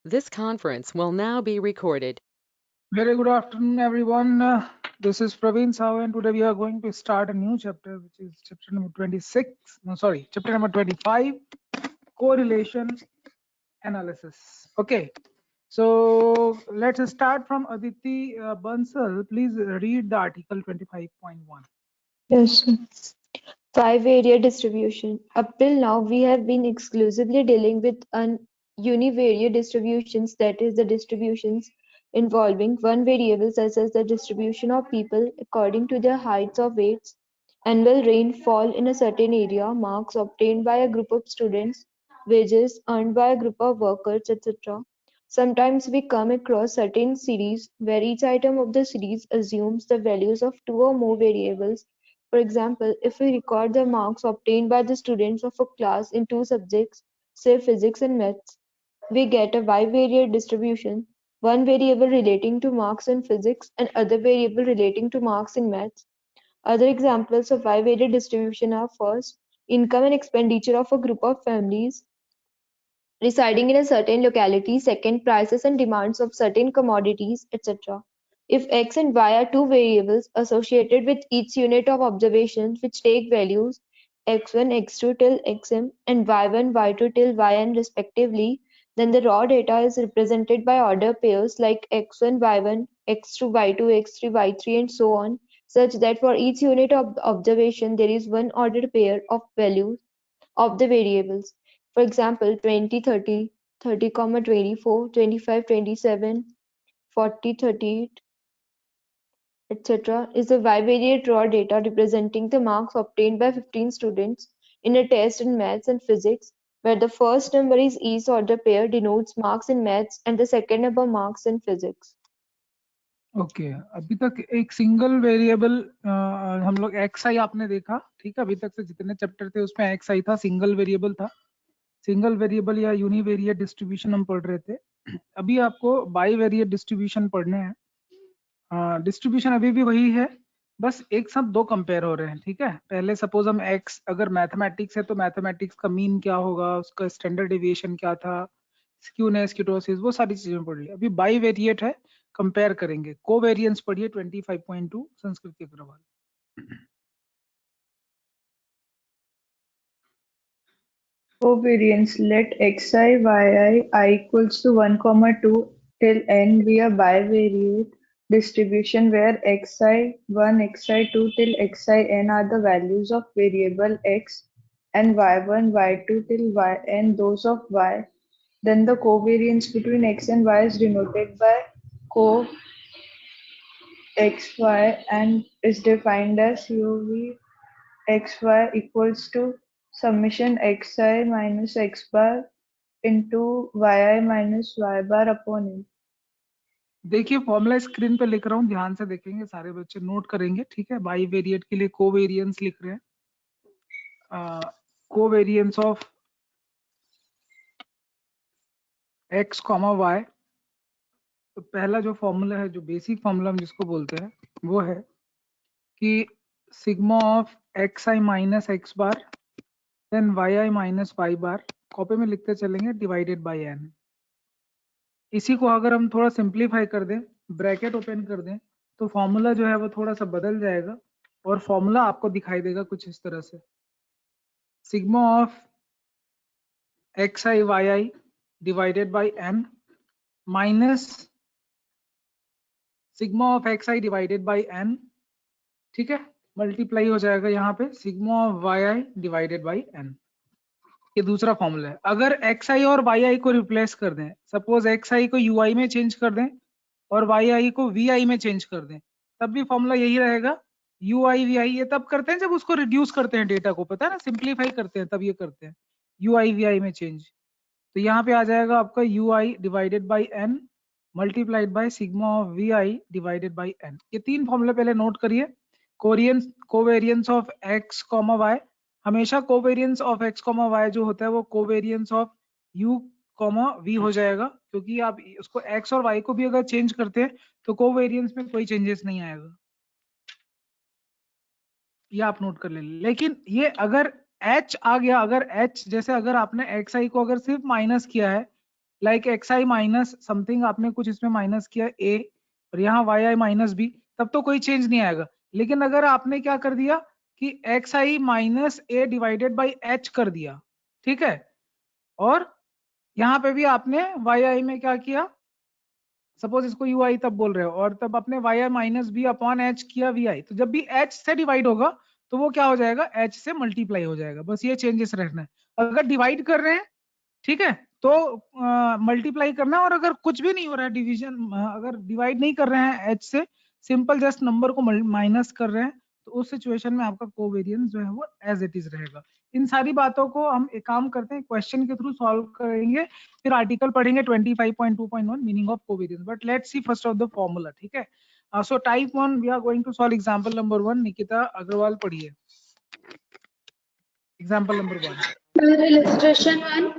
This conference will now be recorded. Very good afternoon, everyone. This is Praveen Sahu, and today we are going to start a new chapter, which is chapter number 26. No, sorry, chapter number 25, correlation analysis. Okay, so let's start from Aditi Bansal. Please read the article 25.1. Yes. Five-area distribution. Up till now, we have been exclusively dealing with univariate distributions, that is, the distributions involving one variable such as the distribution of people according to their heights or weights, annual rainfall in a certain area, marks obtained by a group of students, wages earned by a group of workers, etc. Sometimes we come across certain series where each item of the series assumes the values of two or more variables. For example, if we record the marks obtained by the students of a class in two subjects, say physics and maths, we get a bivariate distribution, one variable relating to marks in physics and other variable relating to marks in maths. Other examples of bivariate distribution are first, income and expenditure of a group of families residing in a certain locality; second, prices and demands of certain commodities, etc. If x and y are two variables associated with each unit of observation which take values x1, x2 till xm and y1, y2 till yn respectively, then the raw data is represented by order pairs like x1, y1, x2, y2, x3, y3 and so on, such that for each unit of observation there is one ordered pair of values of the variables. For example, 20, 30, 30, 24, 25, 27, 40, 38, etc. is a bivariate raw data representing the marks obtained by 15 students in a test in maths and physics, where the first number is each order pair denotes marks in maths and the second number marks in physics. Okay अभी तक एक single variable हम लोग x आई आपने देखा, ठीक है। अभी तक से जितने चैप्टर थे उसमें एक्स आई था, सिंगल वेरिएबल था। सिंगल वेरिएबल या यूनिवेरिएट डिस्ट्रीब्यूशन हम पढ़ रहे थे। अभी आपको बाईवेरिएट डिस्ट्रीब्यूशन पढ़ने हैं। डिस्ट्रीब्यूशन अभी भी वही है, बस एक साथ दो कंपेयर हो रहे हैं, ठीक है। पहले सपोज हम एक्स, अगर मैथमेटिक्स है तो मैथमेटिक्स का मीन क्या होगा, उसका स्टैंडर्ड डेविएशन क्या था, स्क्यूनेस, कीटोसिस, वो सारी चीजें पढ़ ली। अभी बाईवेरिएट है, कंपेयर करेंगे। कोवेरिएंस पढ़िए 25.2 संस्कृत के Agarwal. Covariance: let xi, yi, I equals to 1, 2 till n be a bivariate distribution where xi1, xi2 till xin are the values of variable x and y1, y2 till yn those of y. Then the covariance between x and y is denoted by co xy and is defined as uv xy equals to summation xi minus x bar into yi minus y bar upon n. देखिए formula screen पे लिख रहा हूँ, ध्यान से देखेंगे, सारे बच्चे नोट करेंगे, ठीक है। बाईवेरिएट के लिए कोवेरिएंस लिख रहे हैं। Covariance of X comma Y, तो पहला जो फॉर्मूला है, जो बेसिक फॉर्मूला हम जिसको बोलते हैं, वो है कि sigma of X I minus X bar then Y I minus Y bar, copy में लिखते चलेंगे, डिवाइडेड बाई एन। इसी को अगर हम थोड़ा सिंप्लीफाई कर दें, ब्रैकेट ओपन कर दें, तो फॉर्मूला जो है वो थोड़ा सा बदल जाएगा और फॉर्मूला आपको दिखाई देगा कुछ इस तरह से। Sigma of X I Y I divided by N minus sigma of X I divided by N, ठीक है, मल्टीप्लाई हो जाएगा यहाँ पे sigma of Y I divided by N. ये दूसरा फॉर्मूला है। अगर एक्स आई और वाई आई को रिप्लेस कर दें, सपोज एक्स आई को यू आई में चेंज कर दें और वाई आई को वी आई में चेंज कर दें, तब भी फॉर्मूला यही रहेगा, यू आई वी आई। ये तब करते हैं जब उसको रिड्यूस करते हैं, डेटा को, पता है ना, सिंप्लीफाई करते हैं, तब ये करते हैं यू आई वी आई में चेंज। तो यहाँ पे आ जाएगा आपका U I divided by N multiplied by sigma of V I divided by N. ये तीन फॉर्मूले पहले नोट करिए। Covariance of X comma Y, हमेशा covariance of X comma Y जो होता है वो covariance of U comma V हो जाएगा, क्योंकि आप उसको एक्स और वाई को भी अगर चेंज करते हैं तो कोवेरियंस में कोई चेंजेस नहीं आएगा, ये आप नोट कर ले। लेकिन ये अगर h आ गया, अगर h जैसे अगर आपने xi को अगर सिर्फ माइनस किया है लाइक xi माइनस समथिंग, आपने कुछ इसमें माइनस किया a और यहाँ yi माइनस b, तब तो कोई चेंज नहीं आएगा। लेकिन अगर आपने क्या कर दिया कि xi minus a divided by h कर दिया, ठीक है, और यहाँ पे भी आपने yi में क्या किया, सपोज इसको ui तब बोल रहे हो, और तब आपने yi minus B upon H किया vi, तो जब भी h से डिवाइड होगा तो वो क्या हो जाएगा, h से मल्टीप्लाई हो जाएगा। बस ये चेंजेस रखना है। अगर डिवाइड कर रहे हैं, ठीक है, तो मल्टीप्लाई करना है, और अगर कुछ भी नहीं हो रहा है डिवीजन, अगर डिवाइड नहीं कर रहे हैं h से, सिंपल जस्ट नंबर को माइनस कर रहे हैं, तो उस सिचुएशन में आपका कोवेरिएंस जो है वो एज इट इज रहेगा। इन सारी बातों को हम एक काम करते हैं, क्वेश्चन के थ्रू सॉल्व करेंगे, फिर आर्टिकल पढ़ेंगे 25.2.1 meaning of covariance. But let's see first of the formula, ठीक है। So type 1 we are going to solve example number 1। Nikita Agarwal पढ़िए एग्जांपल नंबर 1। Illustration 1.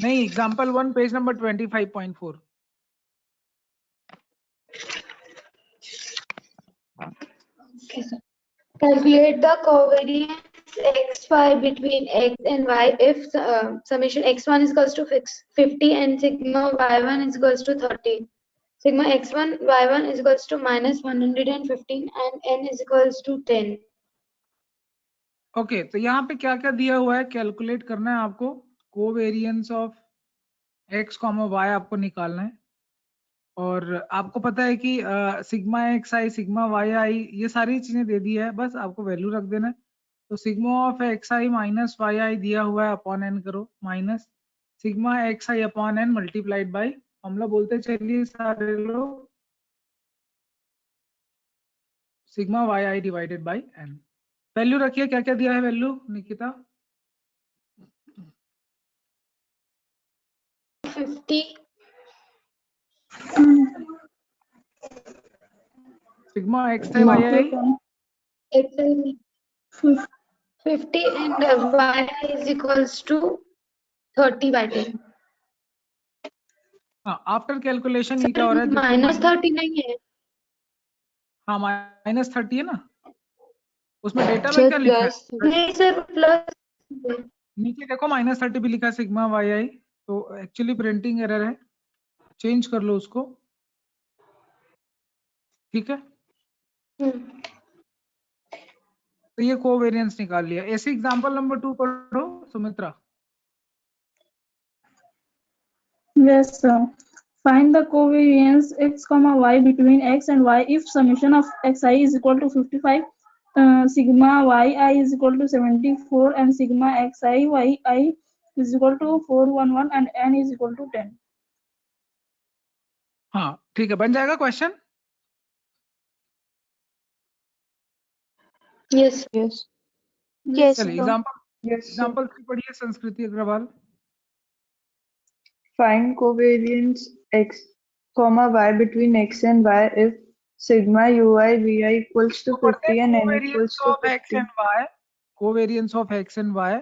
नहीं, example 1 page number 25.4। Okay, sir. Calculate the covariance xy between x and y if summation x1 is equals to 50 and sigma y1 is equals to 30. Sigma x1 y1 is equals to minus 115 and n is equals to 10. Okay, तो यहाँ पे क्या क्या दिया हुआ है, calculate करना है आपको। कोवेरिएंस ऑफ x, y आपको निकालना है, और आपको पता है कि सिग्मा एक्स आई, सिग्मा वाई आई, ये सारी चीजें दे दी है, बस आपको वैल्यू रख देना है। तो sigma of X I minus Y I दिया हुआ है, अपॉन एन करो, minus sigma X I upon N multiplied by, formula बोलते चलिए सारे लोग, sigma Y I divided by N. Value रखिए, क्या क्या दिया है value Nikita? 50. Sigma X I Y I X 50 and y is equals to 30 by 10. हाँ, आफ्टर कैलकुलेशन ये क्या हो रहा है, माइनस 30 नहीं है। हाँ माइनस 30 है ना, उसमें डेटा में क्या लिखा है? नहीं सर, प्लस। नीचे देखो माइनस 30 भी लिखा है सिग्मा वाई आई, तो एक्चुअली प्रिंटिंग एरर है, चेंज कर लो उसको, ठीक है। तो ये कोवेरिएंस निकाल लिया। ऐसे एग्जांपल नंबर 2 पढ़ो Sumitra. Yes, sir. Find the covariance x, y between x and y if summation of xi is equal to 55, sigma yi is equal to 74, and sigma xi yi is equal to 411, and n is equal to 10. हाँ ठीक है, बन जाएगा question. Yes yes yes. चलिए example 3 पढ़िए संस्कृति Agarwal. Find covariance x, y between x and y if sigma ui vi equals to 50 and n equals to 50. Covariance of X and Y,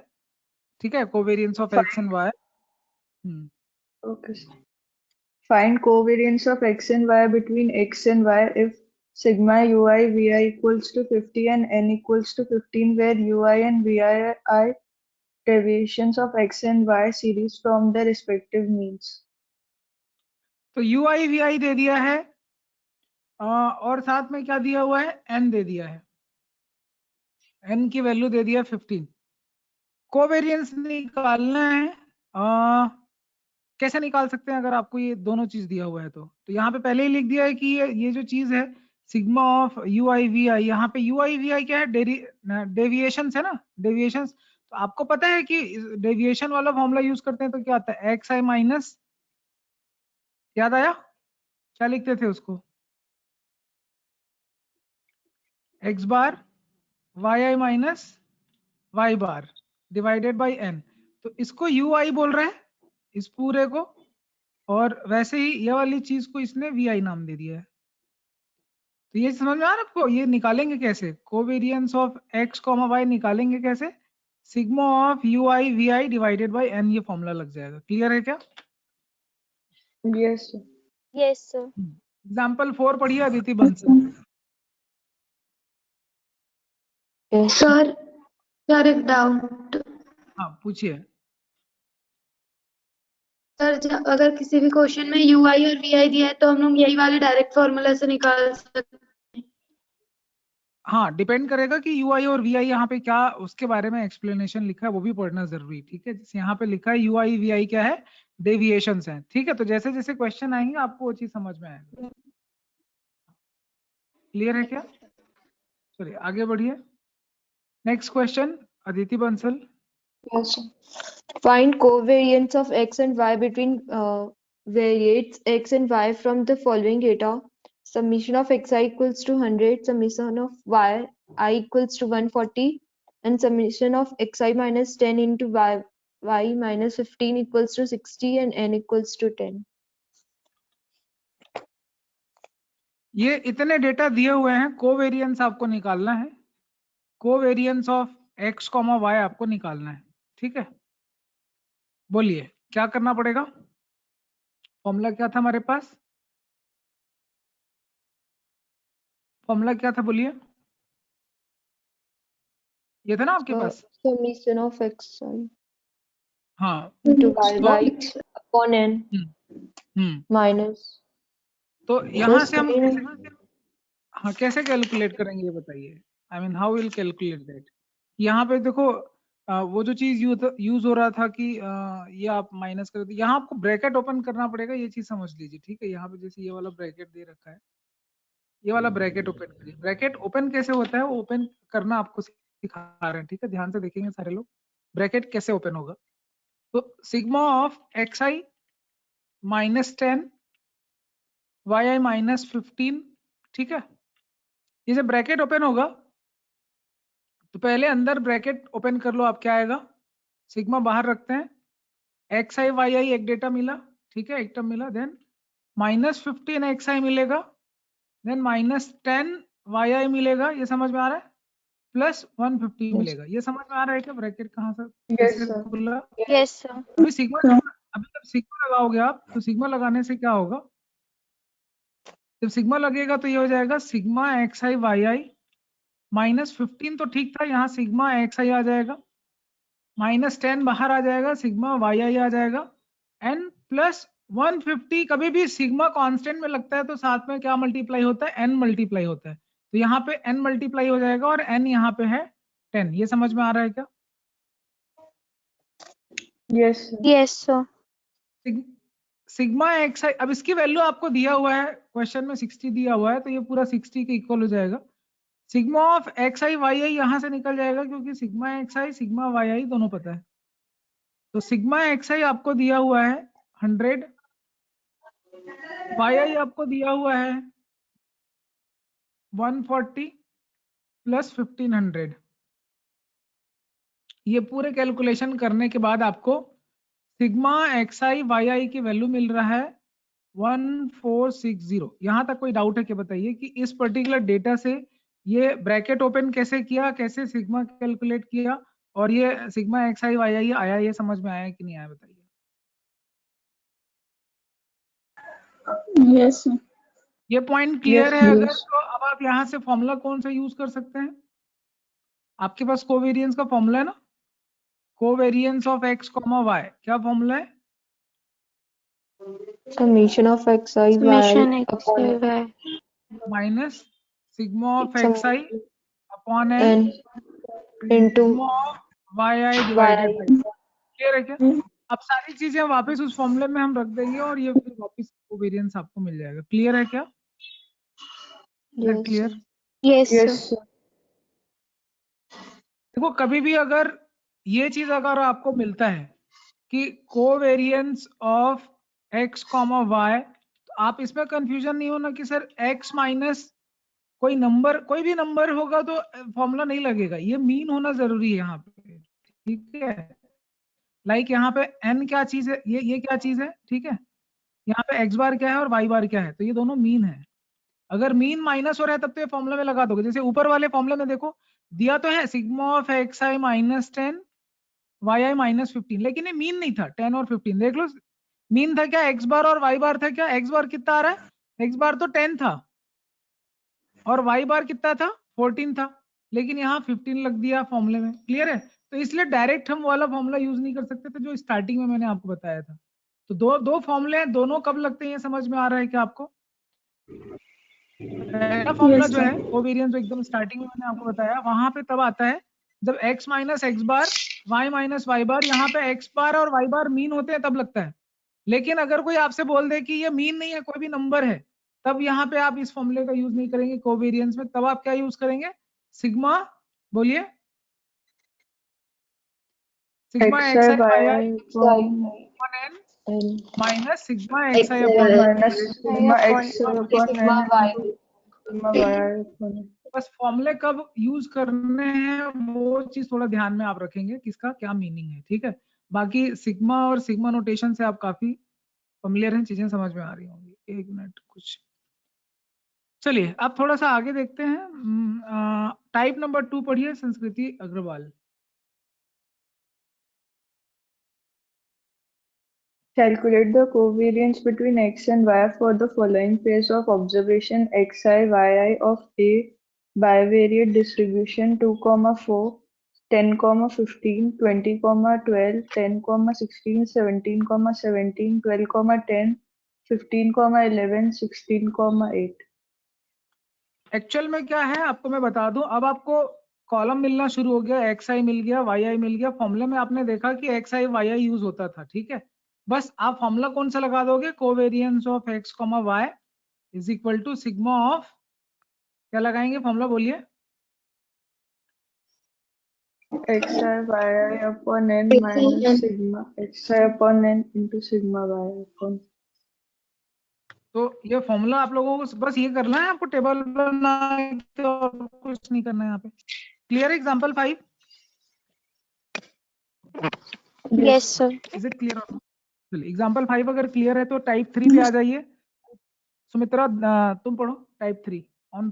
ठीक है, covariance of X and Y. Okay. Find covariance of x and y between x and y if sigma ui vi equals to 50 and n equals to 15, where ui and vi are deviations of x and y series from their respective means. तो ui vi दे दिया है, और साथ में क्या दिया हुआ है, n दे दिया है, n की वैल्यू दे दिया 15। कोवेरिएंस निकालना है, कैसे निकाल सकते हैं अगर आपको ये दोनों चीज दिया हुआ है तो यहाँ पे पहले ही लिख दिया है कि ये जो चीज है sigma of U I V I, यहाँ पे यू आई वी आई क्या है, डेविएशन है ना, डेविएशन। तो आपको पता है कि डेविएशन वाला फॉर्मूला यूज करते हैं तो क्या आता है, एक्स आई माइनस, याद आया क्या लिखते थे उसको, X bar Y I minus Y bar divided by N. तो इसको यू आई बोल रहा है इस पूरे को, और वैसे ही ये वाली चीज को इसने वी आई नाम दे दिया है। तो ये समझ में आ रहा है आपको, ये निकालेंगे कैसे, covariance of X comma Y निकालेंगे कैसे, sigma of U I V I divided by N, ये फॉर्मूला लग जाएगा। क्लियर है क्या? Yes, sir. Yes sir. Example 4 पढ़िए अदिति बंसल। सर सर एक डाउट। हाँ पूछिए। सर अगर किसी भी क्वेश्चन में UI और VI दिया है तो हम लोग यही वाले डायरेक्ट फॉर्मूला से निकाल सकते हैं। हाँ, डिपेंड करेगा कि UI और VI यहाँ पे क्या उसके बारे में एक्सप्लेनेशन लिखा है, वो भी पढ़ना जरूरी, ठीक है। जैसे यहाँ पे लिखा है UI VI क्या है, डेविएशंस हैं, ठीक है। तो जैसे जैसे क्वेश्चन आएंगे आपको वो चीज समझ में आएगा। क्लियर है क्या? चलिए आगे बढ़िए। Next question, Aditi Bansal. Yes, sir. Find covariance of x and y between variates x and y from the following data. Summation of xi equals to 100, summation of yi equals to 140, and summation of xi minus 10 into y minus 15 equals to 60 and n equals to 10. ये इतने data दिए हुए हैं, covariance आपको निकालना है। Covariance of x, y आपको निकालना है, ठीक है। बोलिए क्या करना पड़ेगा? फॉर्मूला क्या था हमारे पास? फॉर्मूला क्या था बोलिए? ये था ना आपके पास? Summation of xi हाँ, into y upon n minus. तो यहाँ Just से हम clear. हाँ कैसे कैलकुलेट करेंगे ये बताइए। I mean how will calculate that. यहाँ पे देखो वो जो चीज यूज हो रहा था कि ये आप माइनस कर दो, यहाँ आपको ब्रैकेट ओपन करना पड़ेगा, ये चीज समझ लीजिए, ठीक है। यहाँ पे जैसे ये वाला ब्रैकेट दे रखा है, ये वाला ब्रैकेट ओपन करिए। ब्रैकेट ओपन कैसे होता है वो ओपन करना आपको सिखा रहे हैं, ठीक है। ध्यान से देखेंगे सारे लोग, ब्रैकेट कैसे ओपन होगा। तो sigma of xi minus 10 yi minus 15, ठीक है। ये जब ब्रैकेट ओपन होगा तो पहले अंदर ब्रैकेट ओपन कर लो, आप क्या आएगा, सिग्मा बाहर रखते हैं, xi yi एक डेटा मिला, ठीक है, एक टर्म मिला, देन माइनस 15 xi मिलेगा, देन माइनस 10 yi मिलेगा, ये समझ में आ रहा है, प्लस 150 मिलेगा। ये समझ में आ रहा है क्या ब्रैकेट कहाँ से कैसे sir. खुला? Yes, sir. अभी सिग्मा, अभी जब सिग्मा लगाओगे आप, तो सिग्मा लगाने से क्या होगा, जब सिग्मा लगेगा तो ये हो जाएगा सिग्मा xi yi माइनस 15, तो ठीक था, यहाँ सिग्मा xi आ जाएगा, माइनस 10 बाहर आ जाएगा, सिग्मा yi आ जाएगा, n प्लस 150। कभी भी सिग्मा कांस्टेंट में लगता है तो साथ में क्या मल्टीप्लाई होता है, n मल्टीप्लाई होता है। तो यहाँ पे n मल्टीप्लाई हो जाएगा और n यहाँ पे है 10। ये समझ में आ रहा है क्या? Yes, sir. Yes, sir. Sigma xi, अब इसकी वैल्यू आपको दिया हुआ है क्वेश्चन में 60 दिया हुआ है, तो ये पूरा 60 के इक्वल हो जाएगा। सिग्मा ऑफ xi yi यहाँ से निकल जाएगा, क्योंकि सिग्मा xi सिग्मा yi दोनों पता है। तो सिग्मा xi आपको दिया हुआ है 100, yi आपको दिया हुआ है 140 प्लस 1500। ये पूरे कैलकुलेशन करने के बाद आपको सिग्मा xi yi की वैल्यू मिल रहा है 1460। यहाँ तक कोई डाउट है कि बताइए कि इस पर्टिकुलर डेटा से ये ब्रैकेट ओपन कैसे किया, कैसे सिग्मा कैलकुलेट किया, और ये सिग्मा xi yi आया, ये समझ में आया कि नहीं आया बताइए। Yes, sir. ये पॉइंट क्लियर Yes, है अगर yes. तो अब आप यहाँ से फॉर्मूला कौन सा यूज कर सकते हैं? आपके पास कोवेरिएंस का फॉर्मूला है ना, कोवेरिएंस ऑफ x, y, क्या फॉर्मूला है? Summation of xi y upon minus sigma of Sum- xi upon n n into sigma of yi divided by. Clear है क्या? अब सारी चीजें वापस उस फॉर्मूले में हम रख देंगे और ये फिर वापस कोवेरिएंस आपको मिल जाएगा। क्लियर है क्या? Yes, clear? sir. Yes, Yes, sir. sir. देखो कभी भी अगर ये चीज अगर आपको मिलता है कि कोवेरिएंस ऑफ x, y, तो आप इसमें कंफ्यूजन नहीं होना कि सर x माइनस कोई नंबर, कोई भी नंबर होगा तो फॉर्मूला नहीं लगेगा, ये मीन होना जरूरी है यहाँ पे, ठीक है। लाइक यहाँ पे n क्या चीज है, ये क्या चीज है, ठीक है। यहाँ पे x बार क्या है और y बार क्या है, तो ये दोनों मीन है। अगर मीन माइनस हो रहा है तब तो ये फॉर्मूला में लगा दोगे। जैसे ऊपर वाले फॉर्मूले में देखो दिया तो है sigma of xi minus 10 yi minus 15, लेकिन ये मीन नहीं था 10 और 15। देख लो मीन था क्या, x बार और y बार था क्या। x बार कितना आ रहा है, x बार तो 10 था और y बार कितना था, 14 था, लेकिन यहाँ 15 लग दिया फॉर्मूले में। क्लियर है? तो इसलिए डायरेक्ट हम वाला फॉर्मूला यूज नहीं कर सकते थे जो स्टार्टिंग में मैंने आपको बताया था, तो दो फॉर्मूले हैं, दोनों कब लगते हैं ये समझ में आ रहा है क्या आपको? पहला फॉर्मूला Yes, जो sir. है कोवेरिएंस जो एकदम स्टार्टिंग में मैंने आपको बताया, वहां पे तब आता है जब x माइनस एक्स बार y माइनस वाई बार, यहाँ पे x बार और y बार मीन होते हैं तब लगता है। लेकिन अगर कोई आपसे बोल दे कि ये मीन नहीं है, कोई भी नंबर है, तब यहाँ पे आप इस फॉर्मूले का यूज नहीं करेंगे कोवेरिएंस में। तब आप क्या यूज करेंगे? सिग्मा, बोलिए, sigma xi X I Y yi I upon n n minus sigma X I XI upon n। minus sigma x upon sigma n y. into sigma yi upon n. बस फॉर्मूले कब use करने हैं वो चीज थोड़ा ध्यान में आप रखेंगे, किसका क्या मीनिंग है, ठीक है। बाकी सिग्मा और सिग्मा नोटेशन से आप काफी फेमिलियर हैं, चीजें समझ में आ रही होंगी। एक मिनट कुछ, चलिए अब थोड़ा सा आगे देखते हैं। टाइप नंबर 2 पढ़िए, संस्कृति Agarwal. Calculate the covariance between x and y for the following pairs of observation xi yi of a bivariate distribution 2, 4, 10, 15, 20, 12, 10, 16, 17, 17, 12, 10, 15, 11, 16, 8. Actual में क्या है आपको मैं बता दूं, अब आपको कॉलम मिलना शुरू हो गया, एक्स आई मिल गया, वाई आई मिल गया। फॉर्मूले में आपने देखा कि x I Y I use होता था, ठीक है। बस आप फॉर्मूला कौन सा लगा दोगे? Covariance of X comma Y is equal to sigma of, क्या लगाएंगे फॉर्मूला, बोलिए? Xi yi upon n minus sigma xi upon n into sigma y upon. तो ये फॉर्मूला आप लोगों को बस ये करना है, आपको टेबल बनाना है और कुछ नहीं करना है यहाँ पे। Clear? Example 5 Yes, sir. Is it clear? चलिए एग्जांपल 5 अगर क्लियर है तो टाइप 3 पे आ जाइए। सुमित्रा तुम पढ़ो type 3 on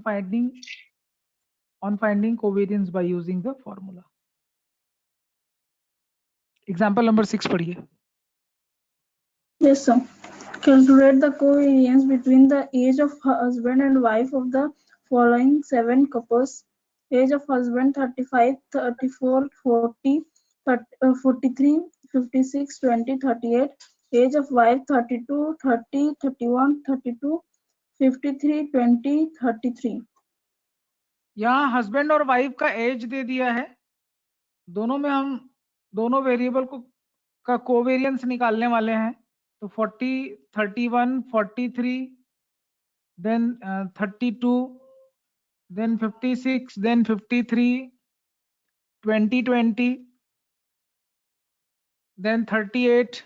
finding covariance by using the formula. Example number 6 पढ़िए। Yes, sir. Calculate the covariance between the age of husband and wife of the following 7 couples. Age of husband 35, 34, 40, 43, 56, 20, 38. Age of wife 32, 30, 31, 32, 53, 20, 33. यहाँ husband और wife का as they दिया है, दोनों में हम दोनों वेरिएबल को का कोवेरिएंस निकालने वाले हैं। तो 40, 31, 43, then 32, then 56, then 53, 20, 20, then 38,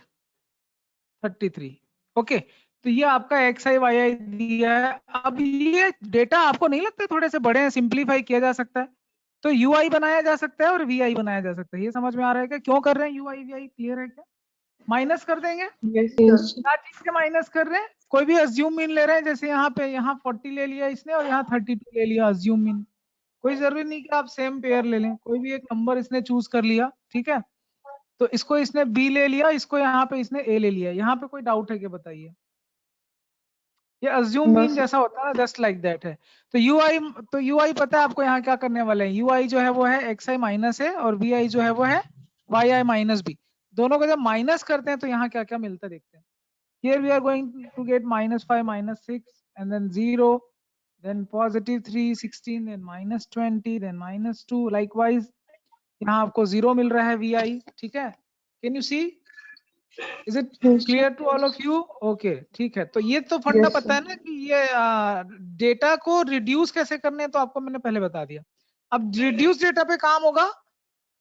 33। Okay, तो ये आपका एक्स आई वाई आई दिया है। अब ये डेटा आपको नहीं लगता थोड़े से बड़े हैं, सिंप्लीफाई किया जा सकता है, तो यू आई बनाया जा सकता है और वी आई बनाया जा सकता है। ये समझ में आ रहा है क्या क्यों कर रहे हैं U I V I? Clear है क्या? माइनस कर देंगे, Yes, sir. क्या चीज से माइनस कर रहे हैं? कोई भी अज्यूम मीन ले रहे हैं, जैसे यहाँ पे यहाँ 40 ले लिया इसने और यहाँ 32 ले लिया अज्यूम मीन। कोई जरूरी नहीं कि आप सेम पेयर ले लें, कोई भी एक नंबर इसने चूज कर लिया, ठीक है। तो इसको इसने बी ले लिया, इसको यहाँ पे इसने ए ले लिया। यहाँ पे कोई डाउट है क्या, बताइए? ये अज्यूम मीन बस जैसा होता है ना, जस्ट लाइक दैट है। तो यू आई पता है आपको यहाँ क्या करने वाले हैं? यू आई जो है वो है एक्स आई माइनस है और वी आई जो है वो है वाई आई माइनस बी। दोनों को जब माइनस करते हैं तो यहाँ क्या क्या मिलता है देखते हैं। Here we are going to get -5, -6, and then 0, then +3, 16, then -20, then -2. Likewise, यहाँ आपको 0 मिल रहा है VI, ठीक है? Can you see? Is it clear to all of you? Okay, ठीक है। तो ये तो फंडा Yes, पता है ना कि ये डेटा को रिड्यूस कैसे करने हैं, तो आपको मैंने पहले बता दिया। अब रिड्यूस डेटा पे काम होगा,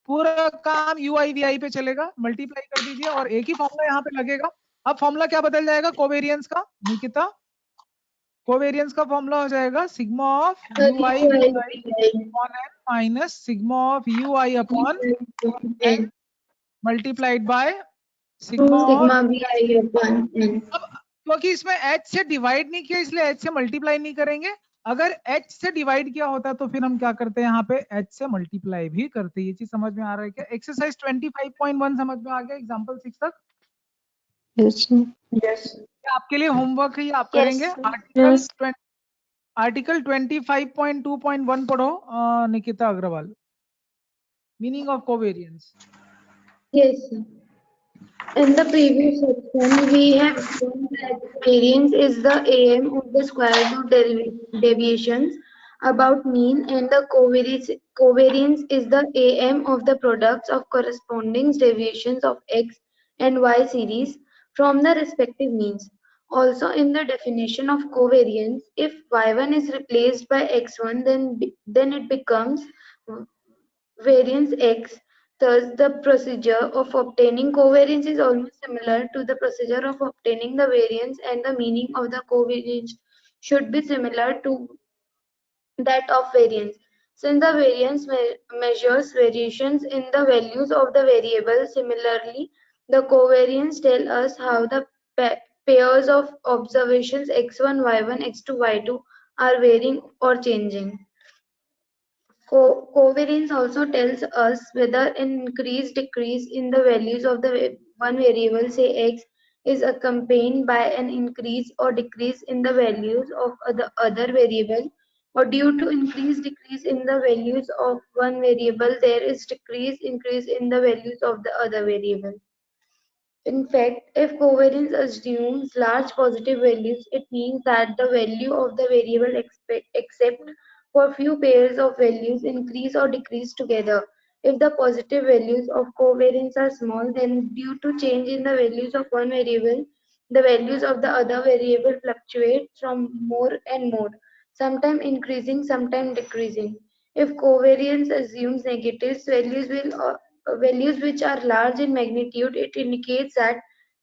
पूरा काम UI VI पे चलेगा, मल्टीप्लाई कर दीजिए और एक ही फॉर्मूला यहाँ पे लगेगा। अब फॉर्मूला क्या बदल जाएगा कोवेरिएंस का? निकिता, कोवेरिएंस का फॉर्मूला हो जाएगा sigma of UI upon n minus sigma of UI upon n multiplied by sigma of. अब क्योंकि इसमें h से डिवाइड नहीं किया इसलिए h से मल्टीप्लाई नहीं करेंगे। अगर h से डिवाइड किया होता तो फिर हम क्या करते हैं, यहाँ पे h से मल्टीप्लाई भी करते। ये चीज समझ में आ रहा है क्या? एक्सरसाइज 25.1 समझ में आ गया? एग्जांपल 6 तक yes. आपके लिए होमवर्क है, ये आप Yes, करेंगे। Yes. आर्टिकल 25.2.1 पढ़ो Nikita Agarwal, meaning of covariance. Yes, sir. In the previous section, we have shown that variance is the AM of the square root deviations about mean, and the covariance is the AM of the products of corresponding deviations of X and Y series from the respective means. Also, in the definition of covariance, if Y1 is replaced by X1, then it becomes variance X. Thus, the procedure of obtaining covariance is almost similar to the procedure of obtaining the variance, and the meaning of the covariance should be similar to that of variance. Since the variance measures variations in the values of the variable, similarly, the covariance tell us how the pairs of observations x1, y1, x2, y2 are varying or changing. Covariance also tells us whether an increase decrease in the values of the one variable, say x, is accompanied by an increase or decrease in the values of the other variable, or due to increase decrease in the values of one variable there is decrease increase in the values of the other variable. In fact, if covariance assumes large positive values, it means that the value of the variable except for few pairs of values increase or decrease together. If the positive values of covariance are small, then due to change in the values of one variable, the values of the other variable fluctuate from more and more, sometimes increasing, sometimes decreasing. If covariance assumes negatives, values which are large in magnitude, it indicates that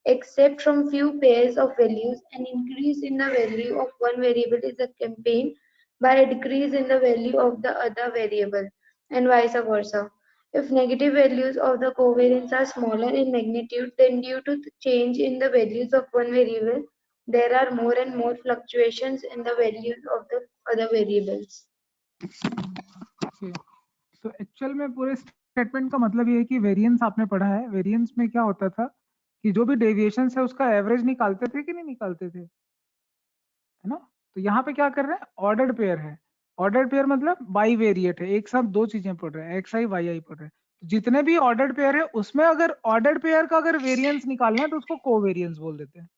except from few pairs of values, an increase in the value of one variable is accompanied by a decrease in the value of the other variable, and vice versa. If negative values of the covariance are smaller in magnitude, then due to the change in the values of one variable, there are more and more fluctuations in the values of the other variables. तो actual में पूरे statement का मतलब ये है कि variance आपने पढ़ा है। वेरिएंस में क्या होता था कि जो भी डेविएशन है उसका एवरेज निकालते थे कि नहीं निकालते थे, है ना। तो यहाँ पे क्या कर रहे हैं, ऑर्डर्ड पेयर है। ऑर्डर्ड पेयर मतलब बाई वेरिएट है, एक साथ दो चीजें पढ़ रहे हैं, एक्स आई वाई आई पढ़ रहे हैं। तो जितने भी ऑर्डर्ड पेयर है उसमें अगर ऑर्डर्ड पेयर का अगर वेरिएंस निकालना है तो उसको कोवेरिएंस बोल देते हैं।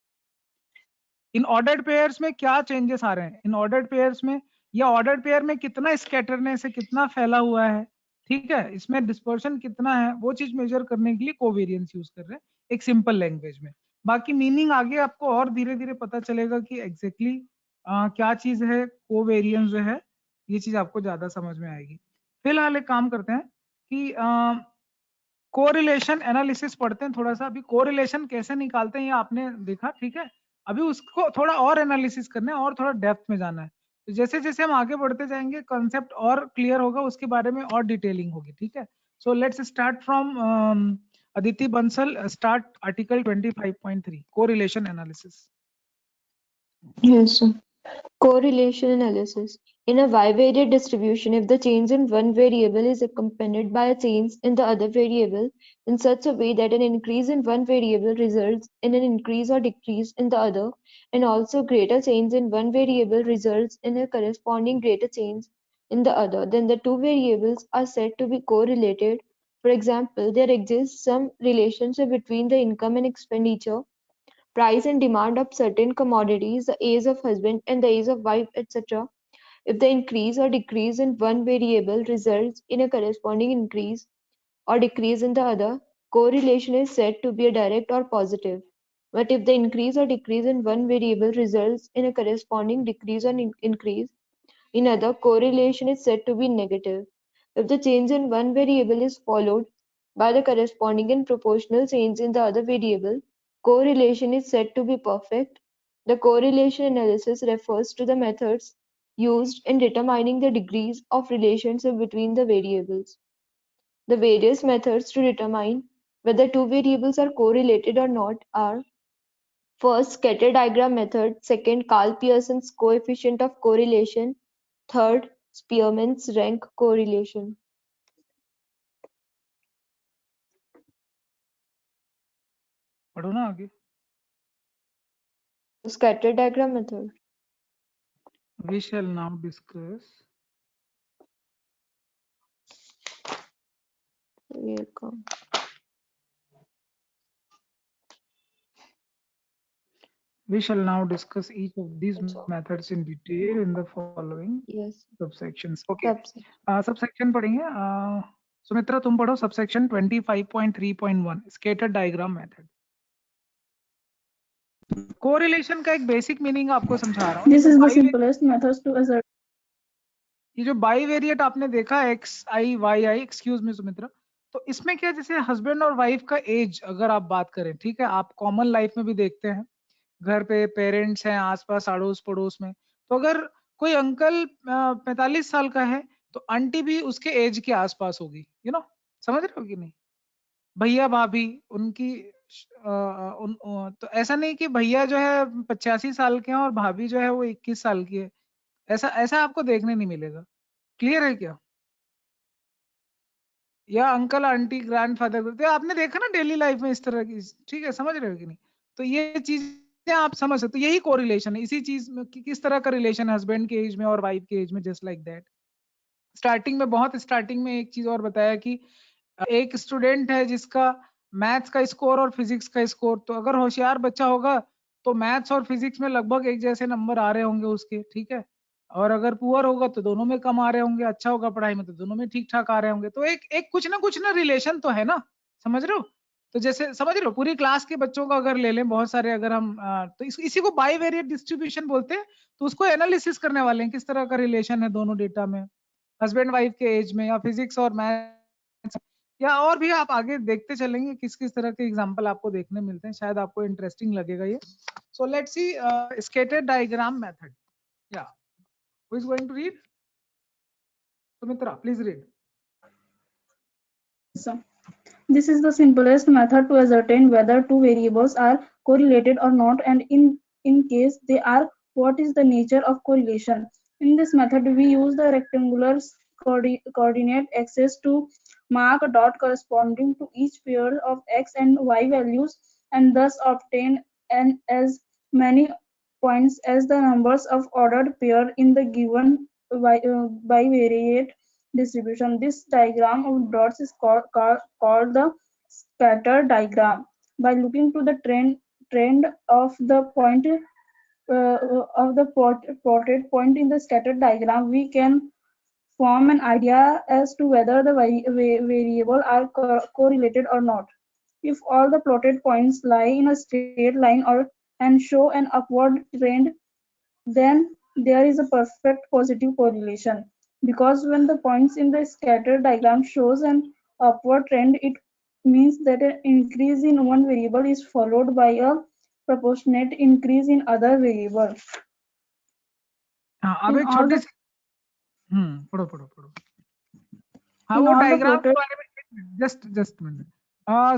इन ऑर्डर्ड पेयर्स में क्या चेंजेस आ रहे हैं, इन ऑर्डर्ड पेयर्स में या ऑर्डर्ड पेयर में कितना स्कैटरनेस है, कितना फैला हुआ है, ठीक है, इसमें डिस्पर्शन कितना है, वो चीज मेजर करने के लिए कोवेरिएंस यूज कर रहे हैं एक सिंपल लैंग्वेज में। बाकी मीनिंग आगे आपको और धीरे धीरे पता चलेगा कि एग्जैक्टली क्या चीज है कोवेरिएंस जो है, ये चीज आपको ज्यादा समझ में आएगी। फिलहाल एक काम करते हैं कि कोरिलेशन एनालिसिस पढ़ते हैं थोड़ा सा। अभी कोरिलेशन कैसे निकालते हैं ये आपने देखा, ठीक है। अभी उसको थोड़ा और एनालिसिस करना है और थोड़ा डेप्थ में जाना है। तो जैसे जैसे हम आगे बढ़ते जाएंगे कॉन्सेप्ट और क्लियर होगा, उसके बारे में और डिटेलिंग होगी, ठीक है। So let's start from Aditi Bansal, start article 25.3 correlation analysis. Yes, sir. Correlation analysis. In a bivariate distribution, if the change in one variable is accompanied by a change in the other variable in such a way that an increase in one variable results in an increase or decrease in the other, and also greater change in one variable results in a corresponding greater change in the other, then the two variables are said to be correlated. For example, there exists some relationship between the income and expenditure, price and demand of certain commodities, the age of husband and the age of wife, etc. If the increase or decrease in one variable results in a corresponding increase or decrease in the other, correlation is said to be a direct or positive. But if the increase or decrease in one variable results in a corresponding decrease or increase in other, correlation is said to be negative. If the change in one variable is followed by the corresponding and proportional change in the other variable, correlation is said to be perfect. The correlation analysis refers to the methods used in determining the degrees of relationship between the variables. The various methods to determine whether two variables are correlated or not are: first, scatter diagram method; second, Karl Pearson's coefficient of correlation; third, Spearman's rank correlation. पढ़ो ना आगे। Scatter diagram method. We shall now discuss Welcome. We shall now discuss each of these अच्छा, methods in detail in the following yes, subsections. Okay. subsection. Subsection पढ़ेंगे. सुमित्रा तुम पढ़ो subsection 25.3.1 scattered diagram method. Correlation का एक basic meaning आपको समझा रहा हूँ. This is the simplest methods to assert. ये जो बाईवेरिएट आपने देखा x I Y I, excuse me Sumitra, तो इसमें क्या, जैसे हस्बैंड और वाइफ का एज अगर आप बात करें, ठीक है, आप कॉमन लाइफ में भी देखते हैं, घर पे पेरेंट्स हैं आसपास अड़ोस पड़ोस में, तो अगर कोई अंकल 45 साल का है तो आंटी भी उसके एज के आसपास होगी, समझ रहे हो कि नहीं. भैया भाभी उनकी तो ऐसा नहीं कि भैया जो है 85 साल के हैं और भाभी जो है वो 21 साल की है, ऐसा ऐसा आपको देखने नहीं मिलेगा. क्लियर है क्या? या अंकल आंटी ग्रैंडफादर, तो आपने देखा ना डेली लाइफ में इस तरह की, ठीक है, समझ रहे हो कि नहीं. तो ये चीजें आप समझ सकते हो, यही कोरिलेशन है इसी चीज में कि किस तरह का रिलेशन है हस्बैंड के एज में और वाइफ के एज में, जस्ट लाइक दैट. स्टार्टिंग में, बहुत स्टार्टिंग में एक चीज और बताया कि एक स्टूडेंट है जिसका मैथ्स का स्कोर और फिजिक्स का स्कोर, तो अगर होशियार बच्चा होगा तो मैथ्स और फिजिक्स में लगभग एक जैसे नंबर आ रहे होंगे उसके, ठीक है, और अगर पुअर होगा तो दोनों में कम आ रहे होंगे, अच्छा होगा पढ़ाई में तो दोनों में ठीक ठाक आ रहे होंगे. तो एक एक कुछ ना रिलेशन तो है ना, समझ रहे हो. तो जैसे समझ रहे हो, पूरी क्लास के बच्चों को अगर ले लें बहुत सारे, अगर हम तो इसी को बाईवेरिएट डिस्ट्रीब्यूशन बोलते हैं. तो उसको एनालिसिस करने वाले हैं किस तरह का रिलेशन है दोनों डेटा में, हस्बैंड वाइफ के एज में, या फिजिक्स और मैथ्स, या और भी आप आगे देखते चलेंगे किस किस तरह के एग्जांपल आपको देखने मिलते हैं, शायद आपको इंटरेस्टिंग लगेगा ये. So let's see scattered diagram method. या who is going to read? Sumitra please read. So, this is the simplest method to ascertain whether two variables are correlated or not, and in case they are, what is the nature of correlation. In this method, we use the rectangular coordinate axis to mark a dot corresponding to each pair of x and y values, and thus obtain as many points as the numbers of ordered pair in the given bivariate distribution. This diagram of dots is called the scatter diagram. By looking to the trend of the point of the plotted point in the scatter diagram, we can form an idea as to whether the variable are correlated or not. If all the plotted points lie in a straight line and show an upward trend, then there is a perfect positive correlation, because when the points in the scatter diagram shows an upward trend, it means that an increase in one variable is followed by a proportionate increase in other variable. हाँ, अब In एक all छोटी the- सी पढ़ो. हाँ, in वो all the diagram के plotted- बारे में जस्ट मिनट.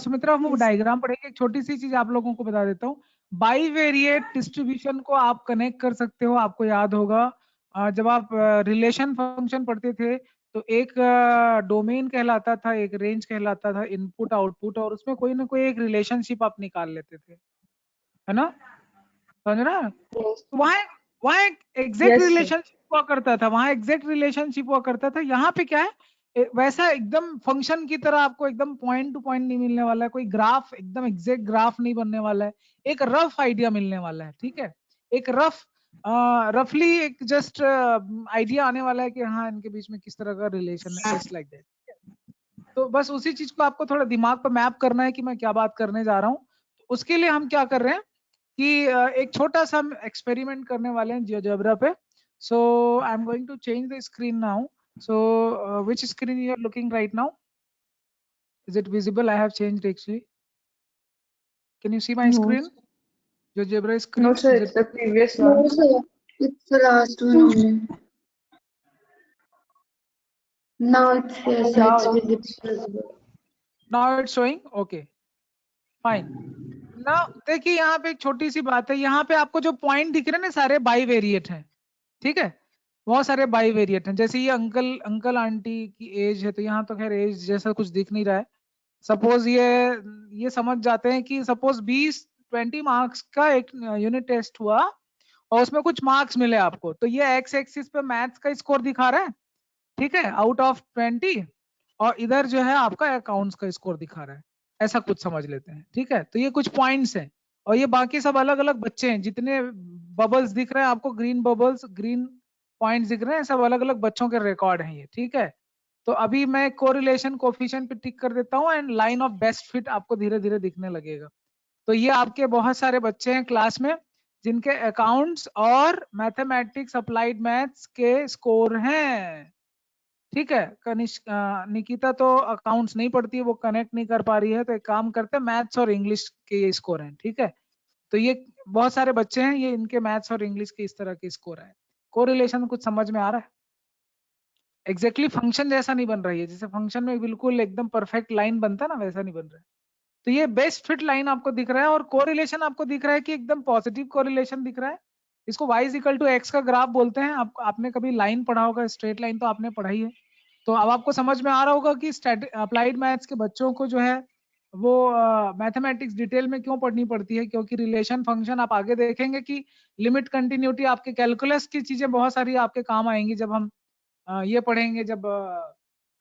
सुमित्रा, हम वो Yes. डायग्राम पढ़ेंगे. एक छोटी सी चीज आप लोगों को बता देता हूँ. बाईवेरिएट डिस्ट्रीब्यूशन को आप कनेक्ट कर सकते हो, आपको याद होगा जब आप रिलेशन फंक्शन पढ़ते थे तो एक डोमेन कहलाता था, एक रेंज कहलाता था, इनपुट आउटपुट, और उसमें कोई ना कोई एक रिलेशनशिप आप निकाल लेते थे, है ना, समझ रहा है. Yes, तो वहाँ एक एग्जैक्ट Yes, sir. रिलेशनशिप हुआ करता था, वहाँ एग्जैक्ट रिलेशनशिप हुआ करता था. यहाँ पे क्या है, वैसा एकदम फंक्शन की तरह आपको एकदम पॉइंट टू पॉइंट नहीं मिलने वाला है, कोई ग्राफ एकदम एग्जैक्ट ग्राफ नहीं बनने वाला है, एक रफ आइडिया मिलने वाला है, ठीक है, एक रफली एक जस्ट आइडिया आने वाला है कि हाँ इनके बीच में किस तरह का रिलेशन है, जस्ट लाइक दैट. तो बस उसी चीज को आपको थोड़ा दिमाग पर मैप करना है कि मैं क्या बात करने जा रहा हूँ. उसके लिए हम क्या कर रहे हैं कि एक छोटा सा हम एक्सपेरिमेंट करने वाले हैं जियोजेब्रा पे. So I am going to change the screen now. So which screen you are looking right now? Is it visible? I have changed actually. Can you see my screen? GeoGebra screen? No, sir, Is it's it- the previous one. No, sir. It's the last one only. Now it's yes, Now it's visible. Now it's showing? Okay. Fine. Now देखिए यहाँ पे एक छोटी सी बात है, यहाँ पे आपको जो पॉइंट दिख रहे हैं ना सारे बाईवेरिएट हैं, ठीक है, बहुत सारे बाईवेरिएट हैं. जैसे ये अंकल आंटी की एज है, तो यहाँ तो खैर एज जैसा कुछ दिख नहीं रहा है. सपोज ये समझ जाते हैं कि सपोज 20 मार्क्स का एक यूनिट टेस्ट हुआ और उसमें कुछ मार्क्स मिले आपको, तो ये एक्स एक्सिस पे मैथ्स का स्कोर दिखा रहा है, ठीक है, आउट ऑफ 20, और इधर जो है आपका अकाउंट्स का स्कोर दिखा रहा है, ऐसा कुछ समझ लेते हैं, ठीक है. तो ये कुछ पॉइंट्स हैं और ये बाकी सब अलग अलग बच्चे हैं, जितने बबल्स दिख रहे हैं आपको, ग्रीन बबल्स, ग्रीन पॉइंट्स दिख रहे हैं, सब अलग अलग बच्चों के रिकॉर्ड हैं ये, ठीक है। तो अभी मैं कोरिलेशन कोफिशिएंट पे टिक कर देता हूँ and line of best fit आपको धीरे धीरे दिखने लगेगा। तो ये आपके बहुत सारे बच्चे हैं क्लास में जिनके अकाउंट्स और मैथमेटिक्स अप्लाइड मैथ्स के स्कोर हैं, ठीक है। निकिता तो अकाउंट्स नहीं पढ़ती है, वो कनेक्ट नहीं कर पा रही है, तो एक काम करते हैं, मैथ्स और इंग्लिश के ये स्कोर हैं, ठीक है। तो ये बहुत सारे बच्चे हैं, ये इनके मैथ्स और इंग्लिश के इस तरह के स्कोर है। कोरिलेशन कुछ समझ में आ रहा है? एग्जैक्टली फंक्शन जैसा नहीं बन रही है, जैसे फंक्शन में बिल्कुल एकदम परफेक्ट लाइन बनता है ना, वैसा नहीं बन रहा है। तो ये बेस्ट फिट लाइन आपको दिख रहा है, और कोरिलेशन आपको दिख रहा है कि एकदम पॉजिटिव कोरिलेशन दिख रहा है। इसको y इक्वल टू एक्स का ग्राफ बोलते हैं। आपने कभी लाइन पढ़ा होगा, स्ट्रेट लाइन तो आपने पढ़ाई है। तो अब आपको समझ में आ रहा होगा कि अप्लाइड मैथ्स के बच्चों को जो है वो मैथमेटिक्स डिटेल में क्यों पढ़नी पड़ती है, क्योंकि रिलेशन फंक्शन आप आगे देखेंगे कि लिमिट कंटिन्यूटी आपके कैलकुलस की चीजें बहुत सारी आपके काम आएंगी जब हम ये पढ़ेंगे, जब